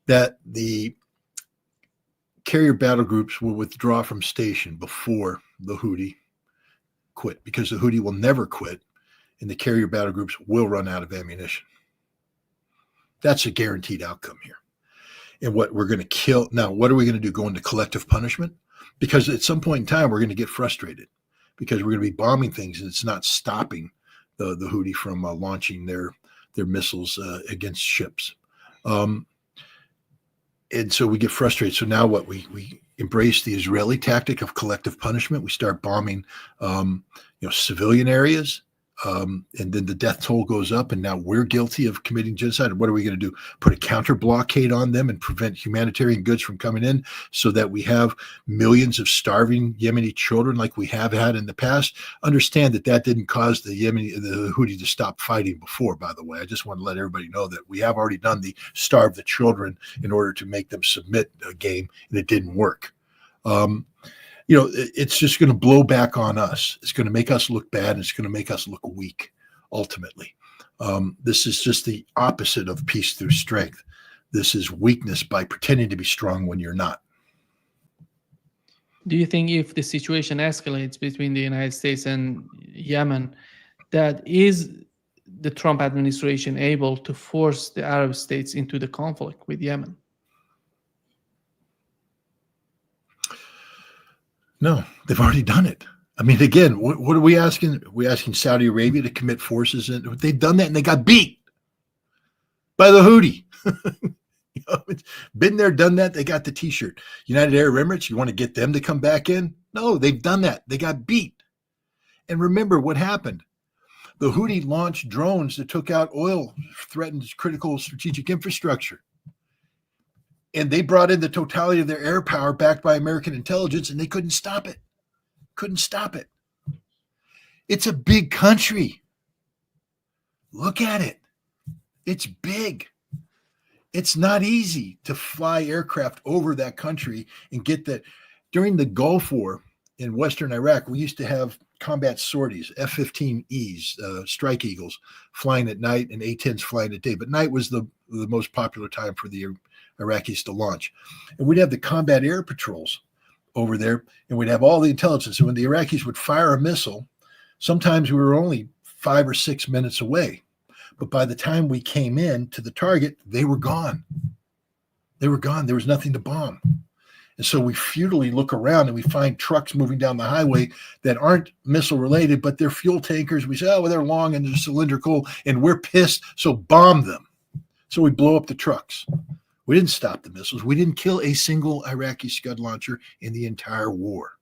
that the carrier battle groups will withdraw from station before the Houthi quit, because the Houthi will never quit, and the carrier battle groups will run out of ammunition. That's a guaranteed outcome here. And what we're going to kill now, what are we going to do? Go into collective punishment? Because at some point in time, we're going to get frustrated because we're going to be bombing things, and it's not stopping the Houthi from launching their missiles against ships. And so we get frustrated. So now what? We embrace the Israeli tactic of collective punishment. We start bombing, civilian areas, and then the death toll goes up. And now we're guilty of committing genocide. And what are we going to do? Put a counter blockade on them and prevent humanitarian goods from coming in, so that we have millions of starving Yemeni children like we have had in the past. Understand that didn't cause the Houthi to stop fighting before, by the way. I just want to let everybody know that we have already done the starve the children in order to make them submit a game, and it didn't work. It's just going to blow back on us. It's going to make us look bad, and it's going to make us look weak, ultimately. This is just the opposite of peace through strength. This is weakness by pretending to be strong when you're not. Do you think if the situation escalates between the United States and Yemen, that is the Trump administration able to force the Arab states into the conflict with Yemen? No, they've already done it. I mean, again, what are we asking? We're asking Saudi Arabia to commit forces, and they've done that, and they got beat by the Houthi. You know, it's been there, done that. They got the T-shirt. United Arab Emirates, you want to get them to come back in? No, they've done that. They got beat. And remember what happened. The Houthi launched drones that took out oil, threatened critical strategic infrastructure. And they brought in the totality of their air power backed by American intelligence, and they couldn't stop it. Couldn't stop it. It's a big country. Look at it. It's big. It's not easy to fly aircraft over that country and get that. During the Gulf War in Western Iraq, we used to have combat sorties, F-15Es, Strike Eagles, flying at night and A-10s flying at day. But night was the most popular time for the Iraqis to launch. And we'd have the combat air patrols over there, and we'd have all the intelligence. And when the Iraqis would fire a missile, sometimes we were only 5 or 6 minutes away. But by the time we came in to the target, they were gone. They were gone. There was nothing to bomb. And so we futilely look around and we find trucks moving down the highway that aren't missile related, but they're fuel tankers. We say, oh, well, they're long and they're cylindrical, and we're pissed, so bomb them. So we blow up the trucks. We didn't stop the missiles. We didn't kill a single Iraqi Scud launcher in the entire war.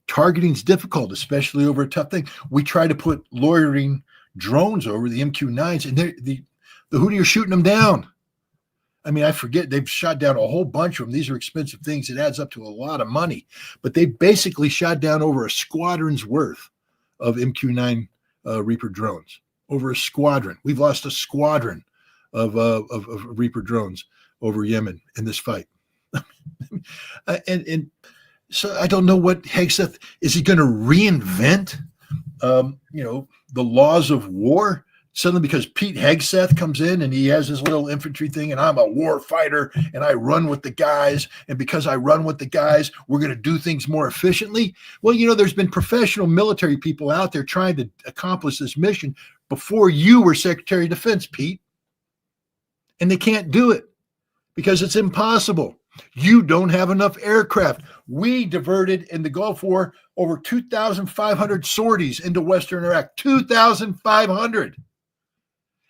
Targeting is difficult, especially over a tough thing. We try to put loitering drones over the MQ-9s, and the Houthi are shooting them down. I mean, I forget, they've shot down a whole bunch of them. These are expensive things. It adds up to a lot of money. But they basically shot down over a squadron's worth of MQ-9 Reaper drones. Over a squadron. We've lost a squadron of Reaper drones over Yemen in this fight. and so I don't know what Hegseth, is he going to reinvent, the laws of war? Suddenly, because Pete Hegseth comes in and he has his little infantry thing, and I'm a war fighter and I run with the guys. And because I run with the guys, we're going to do things more efficiently. Well, there's been professional military people out there trying to accomplish this mission before you were Secretary of Defense, Pete. And they can't do it because it's impossible. You don't have enough aircraft. We diverted in the Gulf War over 2,500 sorties into Western Iraq. 2,500.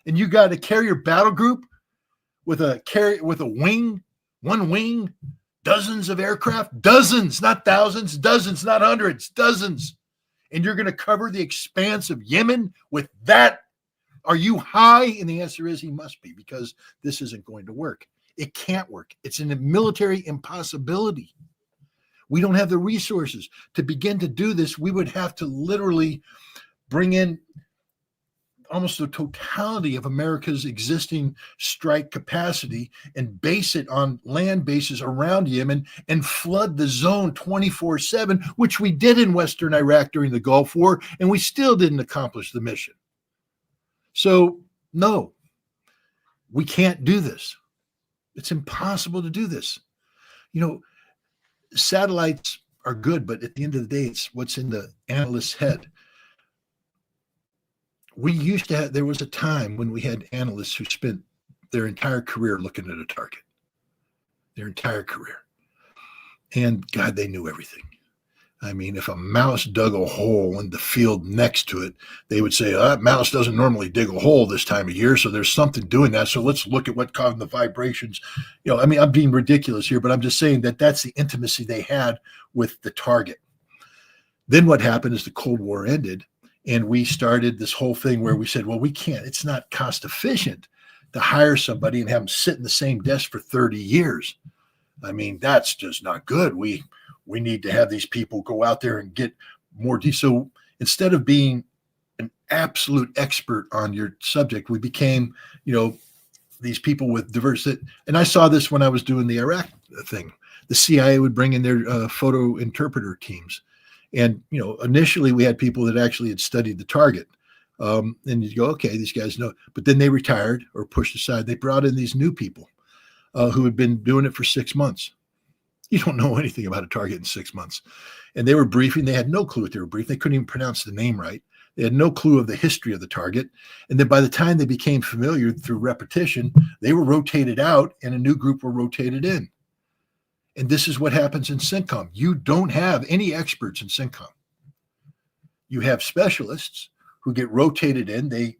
And you got a carrier battle group with a wing, one wing, dozens of aircraft, dozens, not thousands, dozens, not hundreds, dozens. And you're going to cover the expanse of Yemen with that? Are you high? And the answer is he must be, because this isn't going to work. It can't work. It's a military impossibility. We don't have the resources to begin to do this. We would have to literally bring in almost the totality of America's existing strike capacity and base it on land bases around Yemen and flood the zone 24/7, which we did in Western Iraq during the Gulf War, and we still didn't accomplish the mission. So, no, we can't do this. It's impossible to do this. Satellites are good, but at the end of the day, it's what's in the analyst's head. There was a time when we had analysts who spent their entire career looking at a target, their entire career. And God, they knew everything. I mean, if a mouse dug a hole in the field next to it, they would say, that mouse doesn't normally dig a hole this time of year, so there's something doing that. So let's look at what caused the vibrations. I'm being ridiculous here, but I'm just saying that that's the intimacy they had with the target. Then what happened is the Cold War ended, and we started this whole thing where we said, well, we can't. It's not cost efficient to hire somebody and have them sit in the same desk for 30 years. I mean, that's just not good. We need to have these people go out there and get more. So instead of being an absolute expert on your subject, we became, these people with diversity. And I saw this when I was doing the Iraq thing. The CIA would bring in their photo interpreter teams. And, initially we had people that actually had studied the target. And you go, okay, these guys know. But then they retired or pushed aside. They brought in these new people who had been doing it for 6 months. You don't know anything about a target in 6 months. And they were briefing. They had no clue what they were briefing. They couldn't even pronounce the name right. They had no clue of the history of the target. And then by the time they became familiar through repetition, they were rotated out and a new group were rotated in. And this is what happens in CENTCOM. You don't have any experts in CENTCOM. You have specialists who get rotated in. They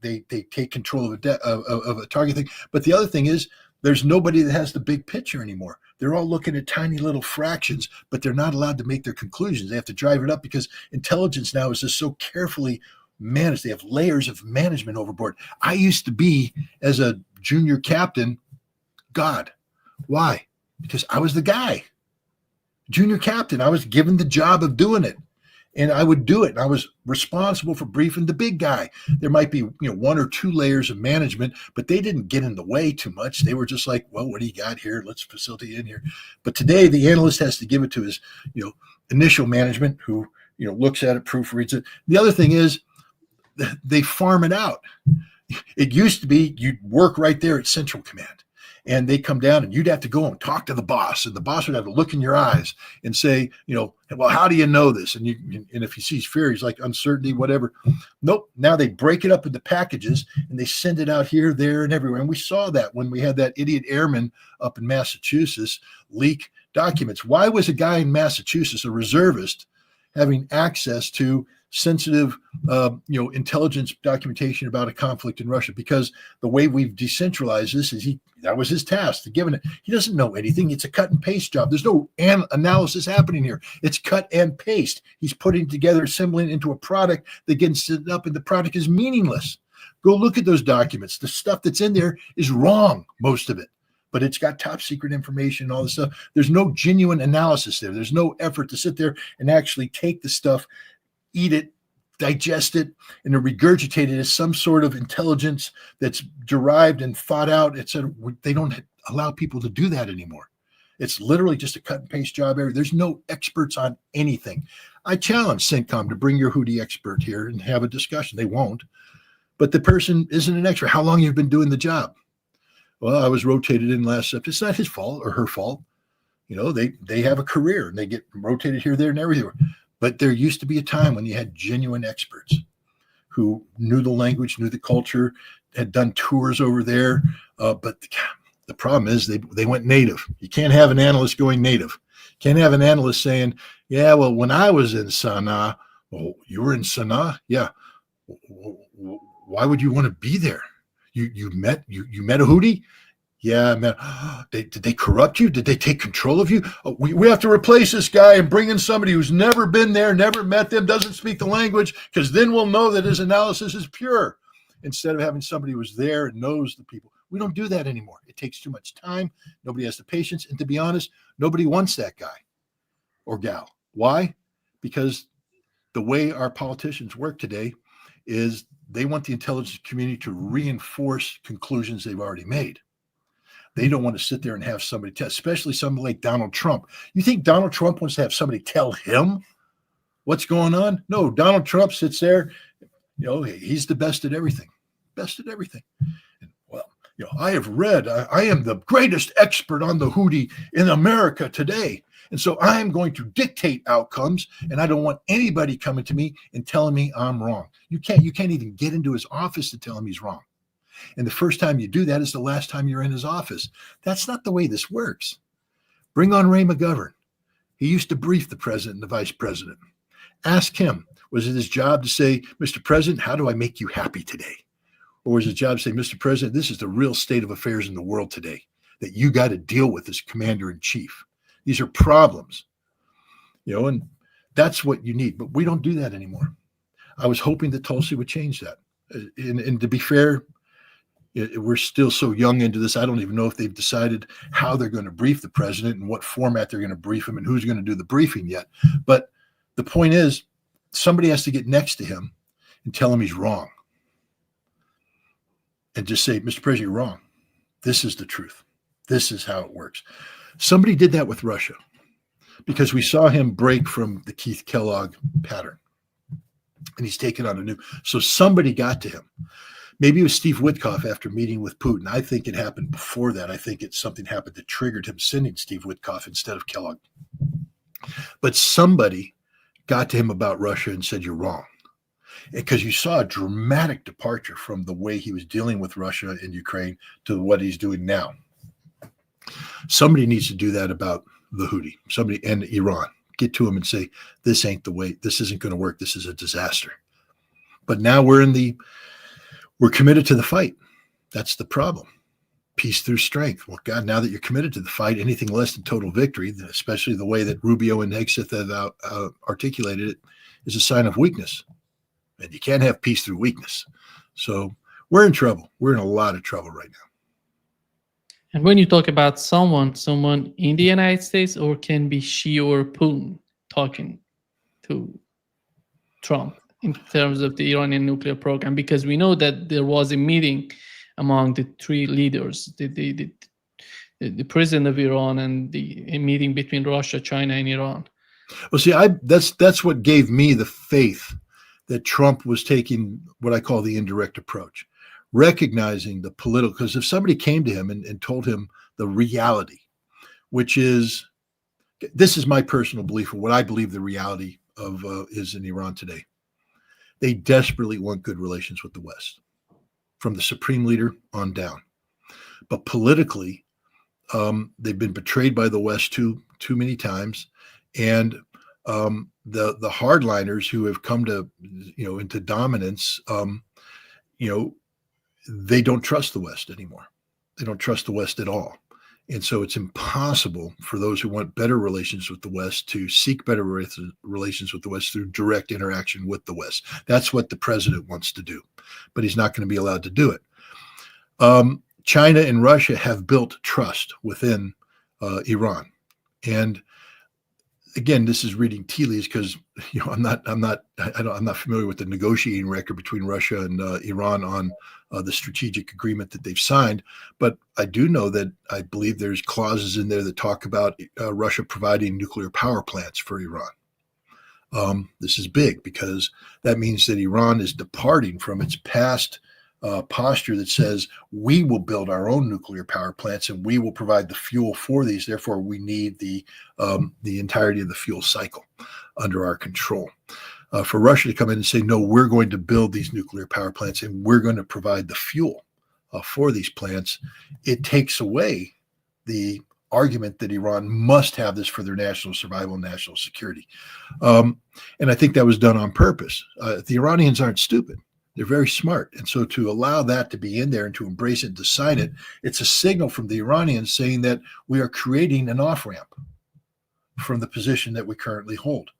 take control of a target thing. But the other thing is, there's nobody that has the big picture anymore. They're all looking at tiny little fractions, but they're not allowed to make their conclusions. They have to drive it up because intelligence now is just so carefully managed. They have layers of management overboard. I used to be, as a junior captain, God. Why? Because I was the guy. Junior captain. I was given the job of doing it. And I would do it. And I was responsible for briefing the big guy. There might be, 1 or 2 layers of management, but they didn't get in the way too much. They were just like, well, what do you got here? Let's facilitate in here. But today the analyst has to give it to his, initial management who, looks at it, proofreads it. The other thing is they farm it out. It used to be you'd work right there at Central Command. And they come down and you'd have to go and talk to the boss. And the boss would have to look in your eyes and say, well, how do you know this? And if he sees fear, he's like uncertainty, whatever. Nope. Now they break it up into packages and they send it out here, there, and everywhere. And we saw that when we had that idiot airman up in Massachusetts leak documents. Why was a guy in Massachusetts, a reservist, having access to sensitive, intelligence documentation about a conflict in Russia? Because the way we've decentralized this is that was his task to given it. He doesn't know anything. It's a cut and paste job. There's no analysis happening here. It's cut and paste. He's putting together, assembling into a product that gets set up, and the product is meaningless. Go look at those documents. The stuff that's in there is wrong, most of it. But it's got top secret information and all this stuff. There's no genuine analysis there. There's no effort to sit there and actually take the stuff, eat it, digest it, and to regurgitate it as some sort of intelligence that's derived and thought out, etc. They don't allow people to do that anymore. It's literally just a cut and paste job area. There's no experts on anything. I challenge CENTCOM to bring your Houthi expert here and have a discussion. They won't. But the person isn't an expert. How long have you been doing the job? Well, I was rotated in last September. It's not his fault or her fault. They have a career and they get rotated here, there, and everywhere. But there used to be a time when you had genuine experts who knew the language, knew the culture, had done tours over there. But the problem is they went native. You can't have an analyst going native. You can't have an analyst saying, yeah, well, when I was in Sana'a, well, you were in Sana'a? Yeah. Why would you want to be there? You met a Houthi? Yeah, man. Did they corrupt you? Did they take control of you? We have to replace this guy and bring in somebody who's never been there, never met them, doesn't speak the language, because then we'll know that his analysis is pure. Instead of having somebody who's there and knows the people. We don't do that anymore. It takes too much time. Nobody has the patience. And to be honest, nobody wants that guy or gal. Why? Because the way our politicians work today is they want the intelligence community to reinforce conclusions they've already made. They don't want to sit there and have somebody tell, especially somebody like Donald Trump. You think Donald Trump wants to have somebody tell him what's going on? No, Donald Trump sits there, he's the best at everything. And, well, I have read, I am the greatest expert on the Houthi in America today. And so I am going to dictate outcomes, and I don't want anybody coming to me and telling me I'm wrong. You can't even get into his office to tell him he's wrong. And the first time you do that is the last time you're in his office. That's not the way this works. Bring on Ray McGovern. He used to brief the president and the vice president. Ask him, was it his job to say, Mr. President, how do I make you happy today? Or was his job to say, Mr. President, this is the real state of affairs in the world today that you got to deal with as commander in chief. These are problems, and that's what you need. But we don't do that anymore. I was hoping that Tulsi would change that. And to be fair, we're still so young into this. I don't even know if they've decided how they're going to brief the president and what format they're going to brief him and who's going to do the briefing yet. But the point is, somebody has to get next to him and tell him he's wrong. And just say, Mr. President, you're wrong. This is the truth. This is how it works. Somebody did that with Russia because we saw him break from the Keith Kellogg pattern. And he's taken on a new. So somebody got to him. Maybe it was Steve Witkoff after meeting with Putin. I think it happened before that. I think something happened that triggered him sending Steve Witkoff instead of Kellogg. But somebody got to him about Russia and said, you're wrong. Because you saw a dramatic departure from the way he was dealing with Russia and Ukraine to what he's doing now. Somebody needs to do that about the Houthi, somebody and Iran. Get to him and say, this ain't the way, this isn't going to work. This is a disaster. But now we're committed to the fight. That's the problem. Peace through strength. Well, God, now that you're committed to the fight, anything less than total victory, especially the way that Rubio and Hegseth have articulated it, is a sign of weakness. And you can't have peace through weakness. So we're in trouble. We're in a lot of trouble right now. And when you talk about someone in the United States, or can be Xi or Putin talking to Trump in terms of the Iranian nuclear program, because we know that there was a meeting among the three leaders, the president of Iran, and a meeting between Russia, China, and Iran. Well, see, that's what gave me the faith that Trump was taking what I call the indirect approach, recognizing the political, because if somebody came to him and told him the reality, which is, this is my personal belief of what I believe the reality of is in Iran today. They desperately want good relations with the West, from the supreme leader on down. But politically, they've been betrayed by the West too many times, and the hardliners who have come to into dominance, they don't trust the West anymore. They don't trust the West at all. And so it's impossible for those who want better relations with the West to seek better relations with the West through direct interaction with the West. That's what the president wants to do, but he's not going to be allowed to do it. China and Russia have built trust within Iran. And again, this is reading tea leaves because I'm not familiar with the negotiating record between Russia and Iran on the strategic agreement that they've signed, but I do know that I believe there's clauses in there that talk about Russia providing nuclear power plants for Iran. This is big because that means that Iran is departing from its past posture that says we will build our own nuclear power plants and we will provide the fuel for these. Therefore, we need the entirety of the fuel cycle under our control. For Russia to come in and say, no, we're going to build these nuclear power plants and we're going to provide the fuel for these plants, it takes away the argument that Iran must have this for their national survival and national security. And I think that was done on purpose. The Iranians aren't stupid. They're very smart. And so to allow that to be in there and to embrace it and to sign it, it's a signal from the Iranians saying that we are creating an off-ramp from the position that we currently hold.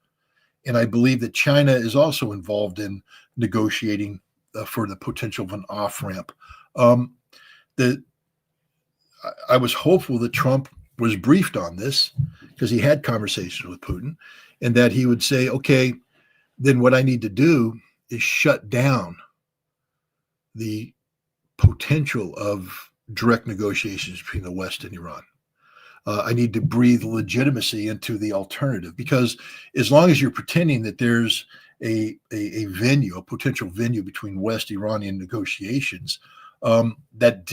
And I believe that China is also involved in negotiating for the potential of an off-ramp. I was hopeful that Trump was briefed on this because he had conversations with Putin and that he would say, okay, then what I need to do is shut down the potential of direct negotiations between the West and Iran. I need to breathe legitimacy into the alternative, because as long as you're pretending that there's a potential venue between West Iranian negotiations that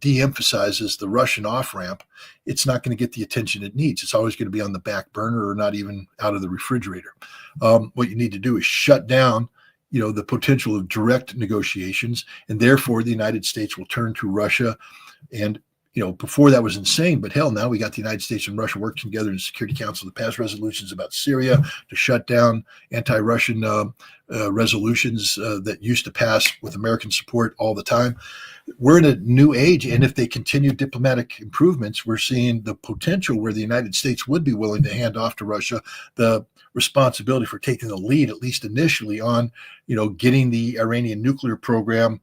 de-emphasizes the Russian off-ramp, it's not going to get the attention it needs. It's always going to be on the back burner or not even out of the refrigerator. What you need to do is shut down the potential of direct negotiations, and therefore the United States will turn to Russia. And before that was insane, but hell, now we got the United States and Russia working together in the Security Council to pass resolutions about Syria, to shut down anti-Russian resolutions that used to pass with American support all the time. We're in a new age, and if they continue diplomatic improvements, we're seeing the potential where the United States would be willing to hand off to Russia the responsibility for taking the lead, at least initially, on getting the Iranian nuclear program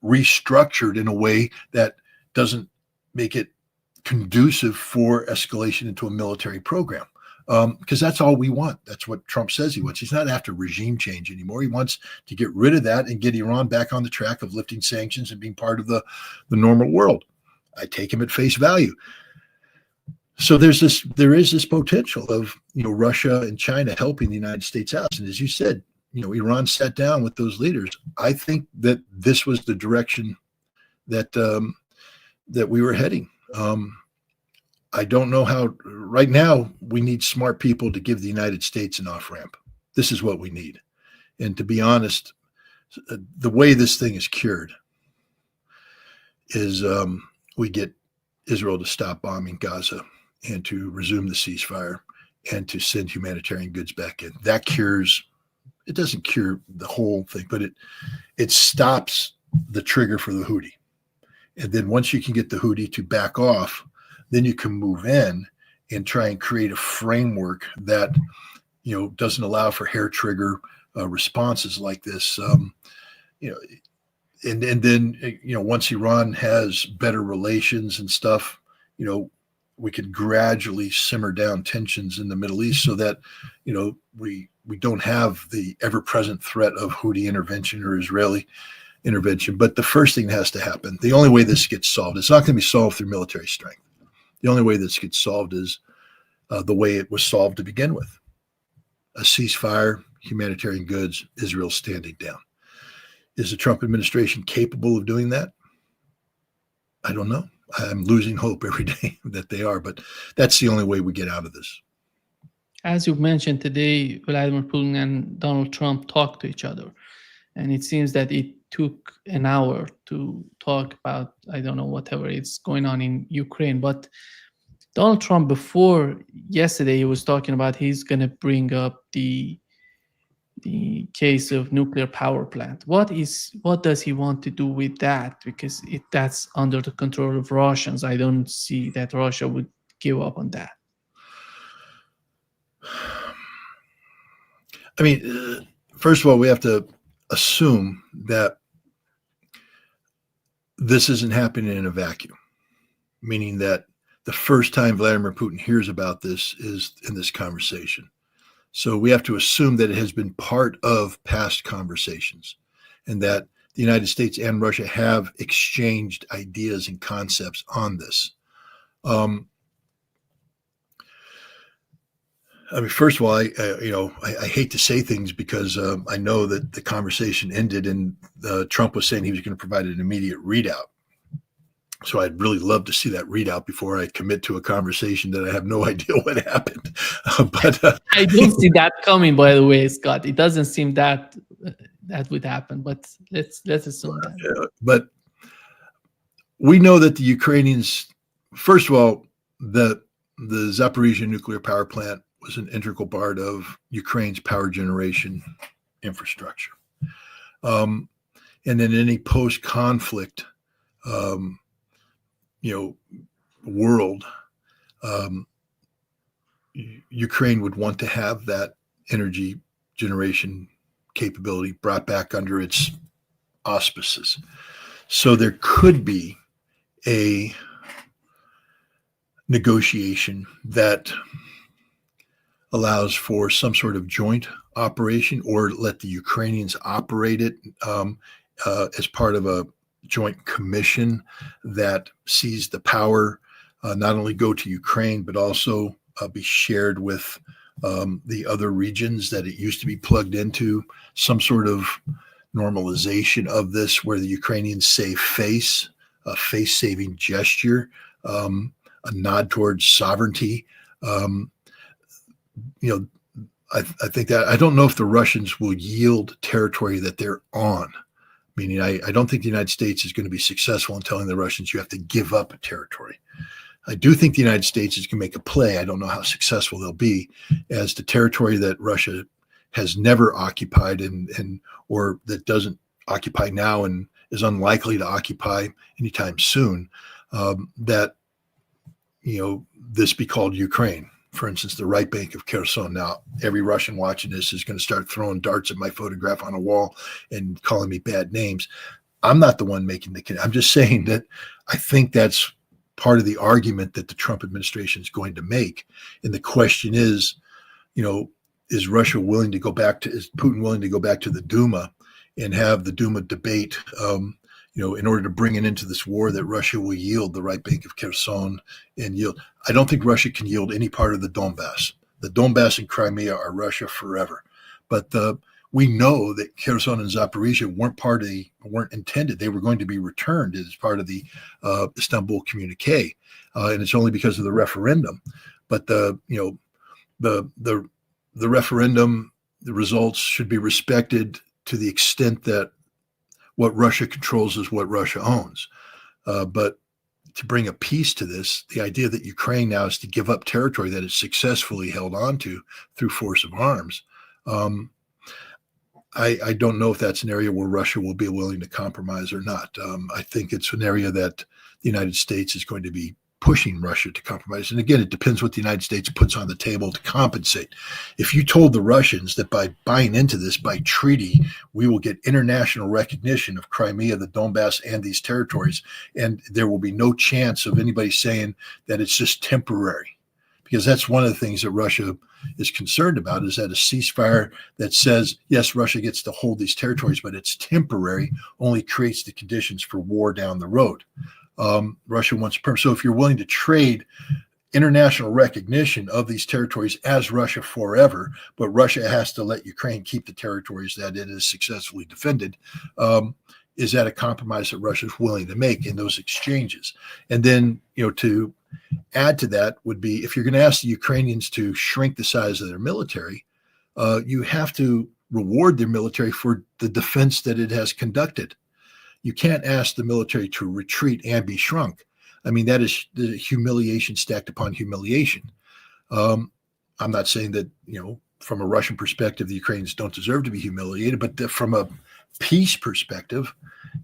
restructured in a way that doesn't make it conducive for escalation into a military program. Because that's all we want. That's what Trump says he wants. He's not after regime change anymore. He wants to get rid of that and get Iran back on the track of lifting sanctions and being part of the normal world. I take him at face value. So there is this potential of Russia and China helping the United States out. And as you said, Iran sat down with those leaders, I think that this was the direction that that we were heading. I don't know how. Right now, we need smart people to give the United States an off ramp. This is what we need. And to be honest, the way this thing is cured is we get Israel to stop bombing Gaza and to resume the ceasefire and to send humanitarian goods back in. That cures. It doesn't cure the whole thing, but it stops the trigger for the Houthi. And then once you can get the Houthi to back off, then you can move in and try and create a framework that, doesn't allow for hair trigger responses like this. And then, once Iran has better relations and stuff, we could gradually simmer down tensions in the Middle East so that, we don't have the ever-present threat of Houthi intervention or Israeli intervention. But the first thing that has to happen, the only way this gets solved, it's not going to be solved through military strength. The only way this gets solved is the way it was solved to begin with. A ceasefire, humanitarian goods, Israel standing down. Is the Trump administration capable of doing that? I don't know. I'm losing hope every day that they are, but that's the only way we get out of this. As you mentioned today, Vladimir Putin and Donald Trump talked to each other. And it seems that it took an hour to talk about, I don't know, whatever is going on in Ukraine. But Donald Trump, before yesterday, he was talking about he's going to bring up the case of nuclear power plant. What does he want to do with that? Because that's under the control of Russians. I don't see that Russia would give up on that. I mean, first of all, we have to assume that this isn't happening in a vacuum, meaning that the first time Vladimir Putin hears about this is in this conversation. So we have to assume that it has been part of past conversations and that the United States and Russia have exchanged ideas and concepts on this. I mean, first of all, I hate to say things because I know that the conversation ended and Trump was saying he was going to provide an immediate readout. So I'd really love to see that readout before I commit to a conversation that I have no idea what happened. But I don't see that coming, by the way, Scott. It doesn't seem that would happen, but let's assume that. But we know that the Ukrainians, first of all, the Zaporizhia nuclear power plant was an integral part of Ukraine's power generation infrastructure. And then any post-conflict, world, Ukraine would want to have that energy generation capability brought back under its auspices. So there could be a negotiation that allows for some sort of joint operation or let the Ukrainians operate it as part of a joint commission that sees the power not only go to Ukraine, but also be shared with the other regions that it used to be plugged into, some sort of normalization of this where the Ukrainians save face, a face-saving gesture, a nod towards sovereignty. I think that I don't know if the Russians will yield territory that they're on. Meaning, I don't think the United States is going to be successful in telling the Russians you have to give up a territory. I do think the United States is going to make a play. I don't know how successful they'll be as the territory that Russia has never occupied and or that doesn't occupy now and is unlikely to occupy anytime soon. That this be called Ukraine. For instance, the right bank of Kherson. Now, every Russian watching this is going to start throwing darts at my photograph on a wall and calling me bad names. I'm not the one making the connection. I'm just saying that I think that's part of the argument that the Trump administration is going to make. And the question is, is Russia willing to go back to, is Putin willing to go back to the Duma and have the Duma debate, in order to bring it into this war that Russia will yield the right bank of Kherson and yield. I don't think Russia can yield any part of the Donbass. The Donbass and Crimea are Russia forever. But we know that Kherson and Zaporizhia weren't intended. They were going to be returned as part of the Istanbul communique, and it's only because of the referendum. But the referendum, the results should be respected to the extent that what Russia controls is what Russia owns. But to bring a peace to this, the idea that Ukraine now is to give up territory that it's successfully held onto through force of arms. I don't know if that's an area where Russia will be willing to compromise or not. I think it's an area that the United States is going to be pushing Russia to compromise. And again, it depends what the United States puts on the table to compensate. If you told the Russians that by buying into this, by treaty, we will get international recognition of Crimea, the Donbass, and these territories, and there will be no chance of anybody saying that it's just temporary. Because that's one of the things that Russia is concerned about, is that a ceasefire that says, yes, Russia gets to hold these territories, but it's temporary, only creates the conditions for war down the road. Russia wants permanent. So if you're willing to trade international recognition of these territories as Russia forever, but Russia has to let Ukraine keep the territories that it has successfully defended, is that a compromise that Russia is willing to make in those exchanges? And then, to add to that would be, if you're going to ask the Ukrainians to shrink the size of their military, you have to reward their military for the defense that it has conducted. You can't ask the military to retreat and be shrunk. I mean, that is the humiliation stacked upon humiliation. I'm not saying that, from a Russian perspective, the Ukrainians don't deserve to be humiliated, but from a peace perspective,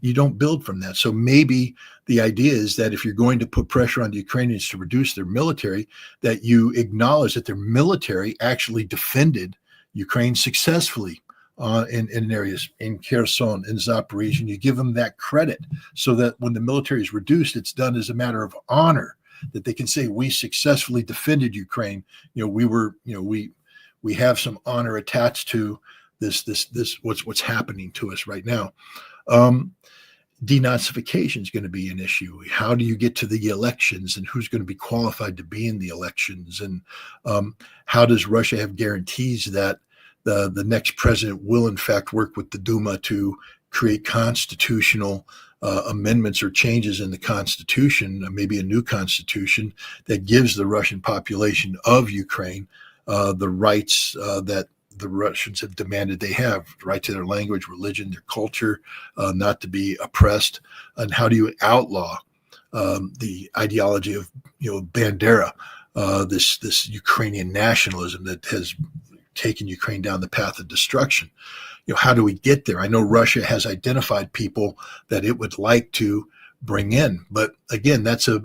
you don't build from that. So maybe the idea is that if you're going to put pressure on the Ukrainians to reduce their military, that you acknowledge that their military actually defended Ukraine successfully in areas in Kherson, in Zaporizhia, and you give them that credit so that when the military is reduced, it's done as a matter of honor, that they can say, we successfully defended Ukraine. We have some honor attached to this what's happening to us right now. Denazification is going to be an issue. How do you get to the elections, and who's going to be qualified to be in the elections? And how does Russia have guarantees that the next president will in fact work with the Duma to create constitutional amendments or changes in the constitution, maybe a new constitution that gives the Russian population of Ukraine the rights that the Russians have demanded they have, right to their language, religion, their culture, not to be oppressed? And how do you outlaw the ideology of Bandera, this Ukrainian nationalism that has taken Ukraine down the path of destruction? How do we get there? I know Russia has identified people that it would like to bring in, but again, that's a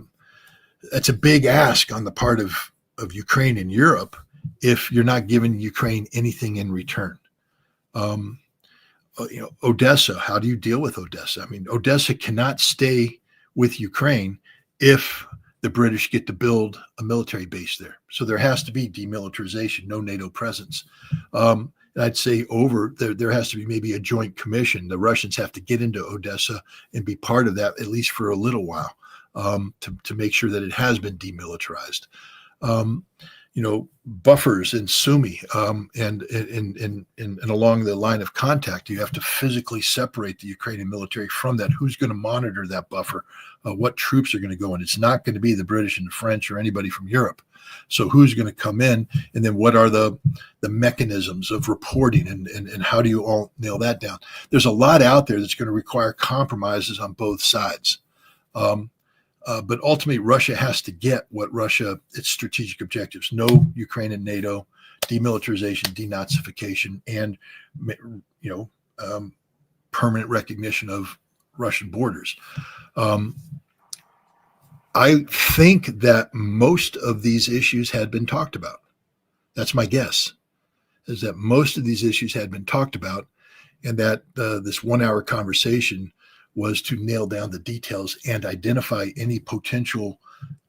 big ask on the part of Ukraine and Europe if you're not giving Ukraine anything in return. Odessa, how do you deal with Odessa? I mean, Odessa cannot stay with Ukraine if the British get to build a military base there. So there has to be demilitarization, no NATO presence. And I'd say there has to be maybe a joint commission. The Russians have to get into Odessa and be part of that, at least for a little while, to make sure that it has been demilitarized. Buffers in Sumy, and along the line of contact, you have to physically separate the Ukrainian military from that. Who's going to monitor that buffer? What troops are going to go in? It's not going to be the British and the French or anybody from Europe. So who's going to come in? And then what are the mechanisms of reporting, and how do you all nail that down? There's a lot out there that's going to require compromises on both sides. But ultimately, Russia has to get its strategic objectives: no Ukraine and NATO, demilitarization, denazification, and permanent recognition of Russian borders. I think that most of these issues had been talked about. That's my guess, is that most of these issues had been talked about, and that this 1 hour conversation was to nail down the details and identify any potential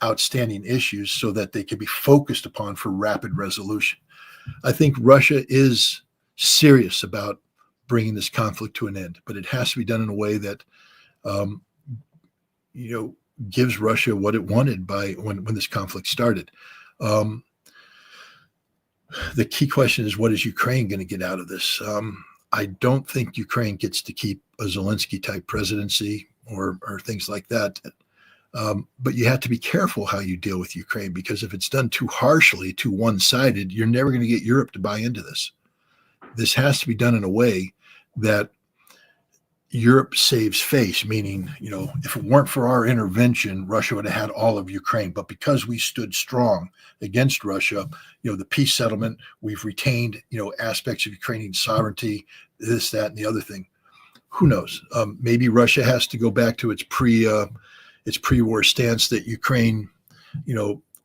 outstanding issues so that they could be focused upon for rapid resolution. I think Russia is serious about bringing this conflict to an end, but it has to be done in a way that, gives Russia what it wanted when this conflict started. The key question is, what is Ukraine going to get out of this? I don't think Ukraine gets to keep a Zelensky type presidency or things like that. But you have to be careful how you deal with Ukraine, because if it's done too harshly, too one-sided, you're never going to get Europe to buy into this. This has to be done in a way that Europe saves face, meaning, if it weren't for our intervention, Russia would have had all of Ukraine. But because we stood strong against Russia, the peace settlement, we've retained, aspects of Ukrainian sovereignty, this, that, and the other thing. Who knows? Maybe Russia has to go back to its pre-war stance that Ukraine,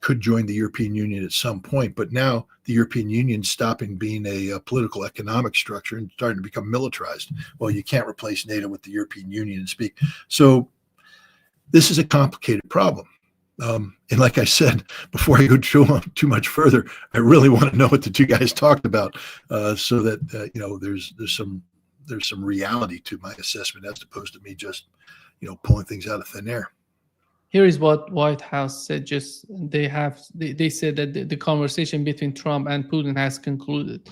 could join the European Union at some point. But now the European Union stopping being a political economic structure and starting to become militarized. Well, you can't replace NATO with the European Union and speak. So this is a complicated problem. And like I said, before I go too much further, I really want to know what the two guys talked about, so that there's some reality to my assessment, as opposed to me just pulling things out of thin air. Here is what White House said. They said that the conversation between Trump and Putin has concluded,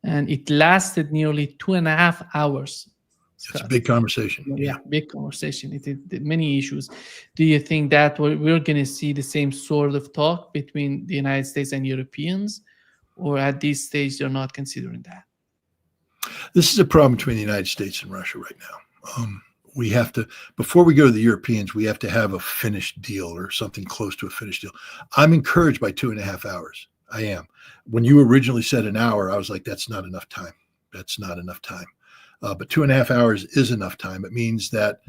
and it lasted nearly 2.5 hours. It's a big conversation. Yeah, big conversation. It did many issues. Do you think that we're going to see the same sort of talk between the United States and Europeans, or at this stage they're not considering that? This is a problem between the United States and Russia right now. We have to, before we go to the Europeans, we have to have a finished deal, or something close to a finished deal. I'm encouraged by 2.5 hours. I am. When you originally said an hour, I was like, that's not enough time. That's not enough time. But 2.5 hours is enough time. It means that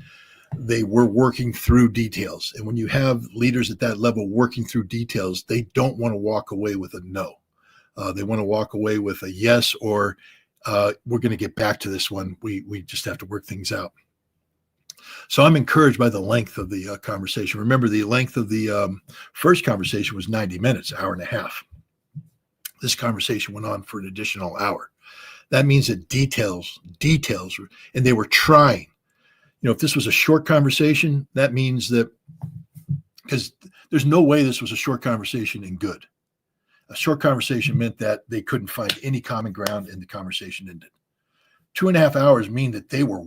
they were working through details. And when you have leaders at that level working through details, they don't want to walk away with a no. They want to walk away with a yes, or we're going to get back to this one. We just have to work things out. So I'm encouraged by the length of the conversation. Remember, the length of the first conversation was 90 minutes, hour and a half. This conversation went on for an additional hour. That means that details, and they were trying. If this was a short conversation, that means that, because there's no way this was a short conversation and good. A short conversation meant that they couldn't find any common ground and the conversation ended. 2.5 hours mean that they were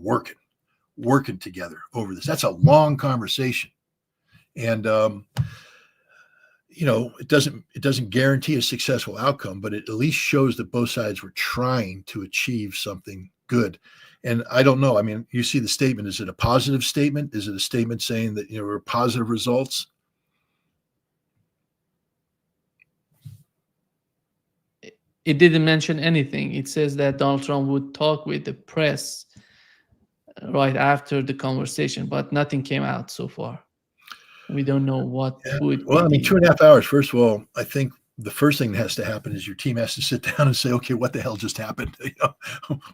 working together over this. That's a long conversation. And, it doesn't guarantee a successful outcome, but it at least shows that both sides were trying to achieve something good. And I don't know. I mean, you see the statement. Is it a positive statement? Is it a statement saying that, there were positive results? It didn't mention anything. It says that Donald Trump would talk with the press right after the conversation, but nothing came out so far. We don't know what would. Well, I mean, 2.5 hours. First of all, I think the first thing that has to happen is your team has to sit down and say, okay, what the hell just happened?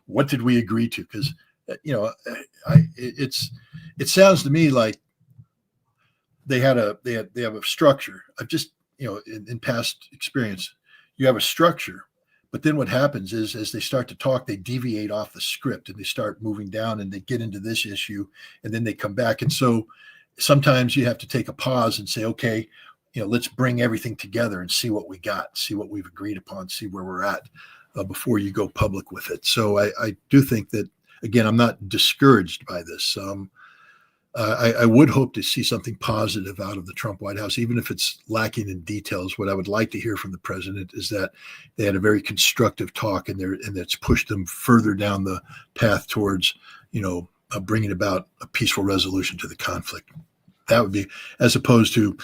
What did we agree to? Because, it sounds to me like they have a structure. I've just, in past experience, you have a structure. But then what happens is, as they start to talk, they deviate off the script and they start moving down and they get into this issue and then they come back. And so sometimes you have to take a pause and say, okay, let's bring everything together and see what we got, see what we've agreed upon, see where we're at before you go public with it. So I do think that, again, I'm not discouraged by this. I would hope to see something positive out of the Trump White House, even if it's lacking in details. What I would like to hear from the president is that they had a very constructive talk, and that's pushed them further down the path towards, bringing about a peaceful resolution to the conflict. That would be, as opposed to,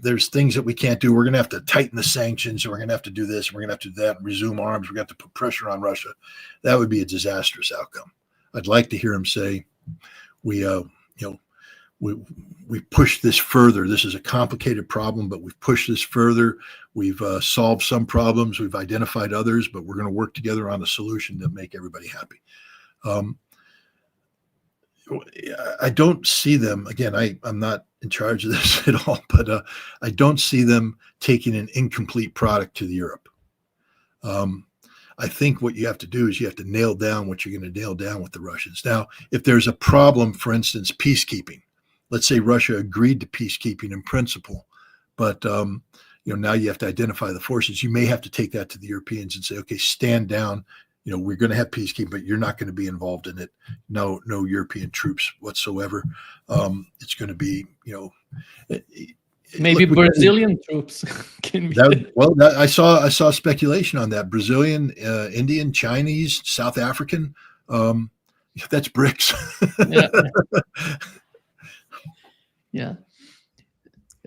there's things that we can't do. We're going to have to tighten the sanctions, and we're going to have to do this, and we're going to have to do that, and resume arms. We're going to have to put pressure on Russia. That would be a disastrous outcome. I'd like to hear him say, we pushed this further. This is a complicated problem, but we've pushed this further. We've solved some problems. We've identified others, but we're going to work together on a solution to make everybody happy. I don't see them, again, I'm not in charge of this at all, but I don't see them taking an incomplete product to Europe. I think what you have to do is you have to nail down what you're going to nail down with the Russians. Now, if there's a problem, for instance, peacekeeping, let's say Russia agreed to peacekeeping in principle, but now you have to identify the forces. You may have to take that to the Europeans and say, okay, stand down, we're going to have peacekeeping, but you're not going to be involved in it. No European troops whatsoever. It's going to be, maybe look, Brazilian troops can be. I saw speculation on that. Brazilian, Indian, Chinese, South African. That's BRICS. Yeah. Yeah.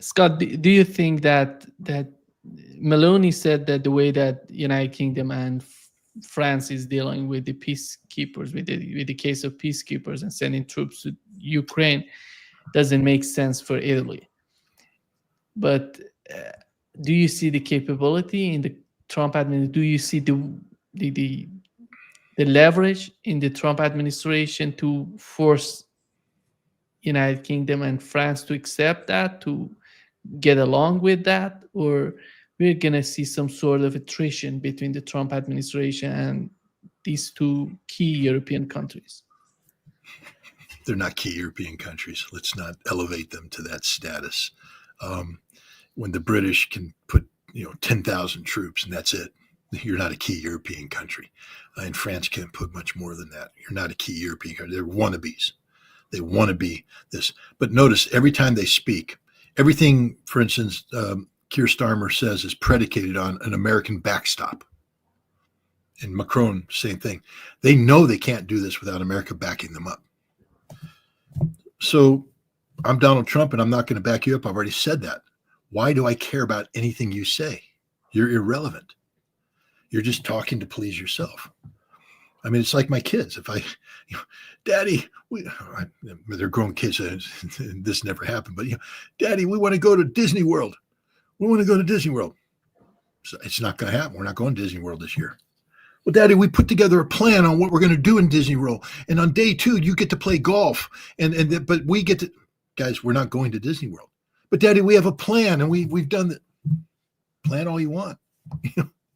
Scott, do you think that Meloni said that the way that United Kingdom and France is dealing with the peacekeepers, with the case of peacekeepers and sending troops to Ukraine, doesn't make sense for Italy? But do you see the capability in the Trump administration? Do you see the leverage in the Trump administration to force United Kingdom and France to accept that, to get along with that, or we're going to see some sort of attrition between the Trump administration and these two key European countries? They're not key European countries. Let's not elevate them to that status. When the British can put 10,000 troops and that's it, you're not a key European country. And France can't put much more than that. You're not a key European country. They're wannabes. They want to be this. But notice every time they speak, everything, for instance, Keir Starmer says is predicated on an American backstop. And Macron, same thing. They know they can't do this without America backing them up. So I'm Donald Trump and I'm not going to back you up. I've already said that. Why do I care about anything you say? You're irrelevant. You're just talking to please yourself. I mean, it's like my kids. If Daddy, they're grown kids, and this never happened, but Daddy, we want to go to Disney World. We want to go to Disney World. So it's not going to happen. We're not going to Disney World this year. Well, Daddy, we put together a plan on what we're going to do in Disney World. And on day 2, you get to play golf. But we get to, guys, we're not going to Disney World. But Daddy, we have a plan and we've done the plan all you want.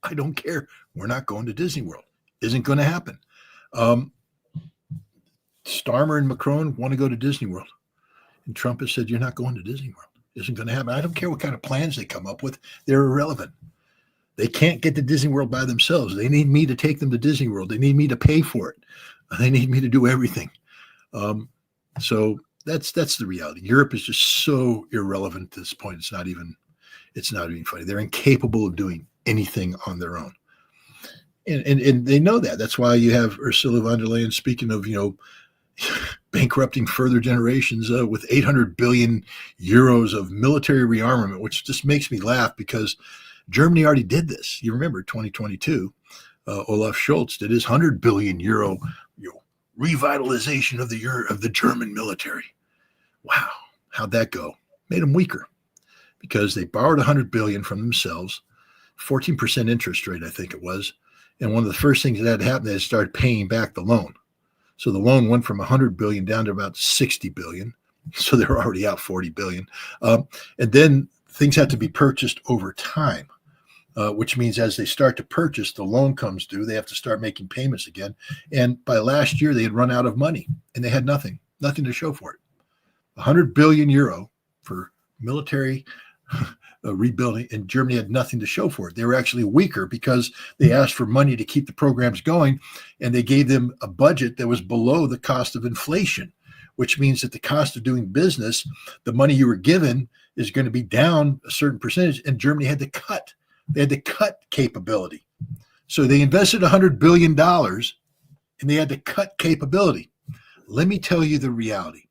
I don't care. We're not going to Disney World. Isn't going to happen. Starmer and Macron want to go to Disney World. And Trump has said, you're not going to Disney World. Isn't going to happen. I don't care what kind of plans they come up with. They're irrelevant. They can't get to Disney World by themselves. They need me to take them to Disney World. They need me to pay for it. They need me to do everything. So that's the reality. Europe is just so irrelevant at this point. It's not even funny. They're incapable of doing anything on their own. And they know that. That's why you have Ursula von der Leyen speaking of, bankrupting further generations with 800 billion euros of military rearmament, which just makes me laugh because Germany already did this. You remember 2022, Olaf Scholz did his 100 billion euro revitalization of the German military. Wow. How'd that go? Made them weaker because they borrowed 100 billion from themselves, 14% interest rate, I think it was. And one of the first things that happened is started paying back the loan. So the loan went from 100 billion down to about 60 billion. So they're already out 40 billion. And then things had to be purchased over time, which means as they start to purchase, the loan comes due. They have to start making payments again. And by last year, they had run out of money and they had nothing to show for it. 100 billion euro for military rebuilding, and Germany had nothing to show for it. They were actually weaker because they asked for money to keep the programs going, and they gave them a budget that was below the cost of inflation, which means that the cost of doing business, the money you were given, is going to be down a certain percentage, and Germany had to cut. They had to cut capability. So they invested $100 billion, and they had to cut capability. Let me tell you the reality.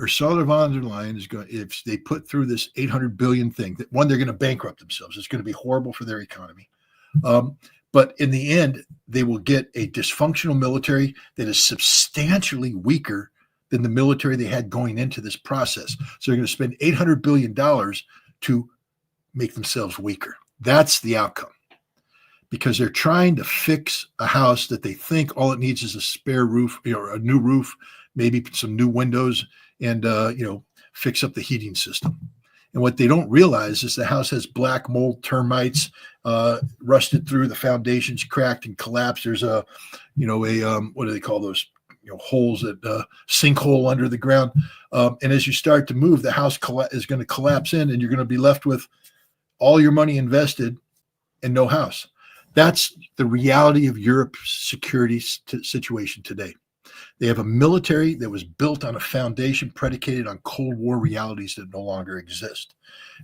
Ursula von der Leyen is going, if they put through this 800 billion thing, that one, they're going to bankrupt themselves. It's going to be horrible for their economy. But in the end, they will get a dysfunctional military that is substantially weaker than the military they had going into this process. So they're going to spend $800 billion to make themselves weaker. That's the outcome. Because they're trying to fix a house that they think all it needs is a spare roof, or a new roof, maybe some new windows, and fix up the heating system. And what they don't realize is the house has black mold, termites, rusted through, the foundations cracked and collapsed. There's what do they call those? Holes that sinkhole under the ground. And as you start to move, the house is going to collapse in, and you're going to be left with all your money invested and no house. That's the reality of Europe's security situation today. They have a military that was built on a foundation predicated on Cold War realities that no longer exist.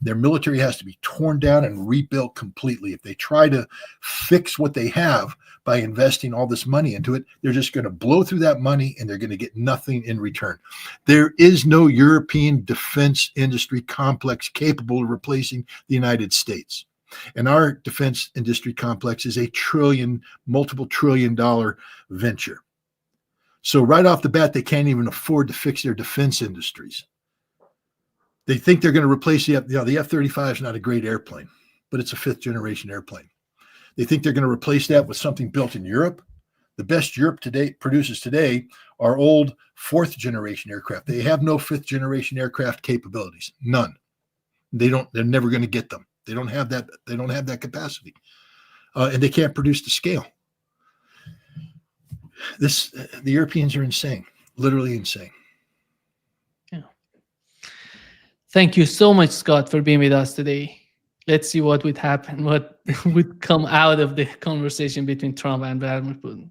Their military has to be torn down and rebuilt completely. If they try to fix what they have by investing all this money into it, they're just going to blow through that money and they're going to get nothing in return. There is no European defense industry complex capable of replacing the United States. And our defense industry complex is a multiple trillion dollar venture. So right off the bat, they can't even afford to fix their defense industries. They think they're going to replace the F-35 is not a great airplane, but it's a 5th generation airplane. They think they're going to replace that with something built in Europe. The best Europe produces today are old 4th generation aircraft. They have no 5th generation aircraft capabilities. None. They're never going to get them. They don't have that. They don't have that capacity. And they can't produce the scale. The Europeans are insane, literally insane. Yeah. Thank you so much, Scott, for being with us today. Let's see what would happen, what would come out of the conversation between Trump and Vladimir Putin.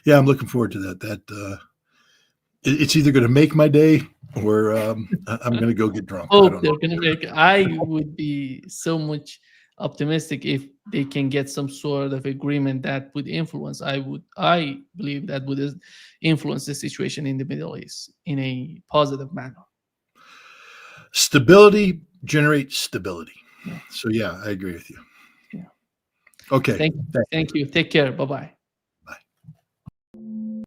Yeah, I'm looking forward to that. It's either going to make my day or I'm going to go get drunk. I would be so much optimistic if they can get some sort of agreement that would influence. I believe that would influence the situation in the Middle East in a positive manner. Stability generates stability. Yeah. So yeah, I agree with you. Yeah. Okay. Thank you. Take care. Bye-bye. Bye.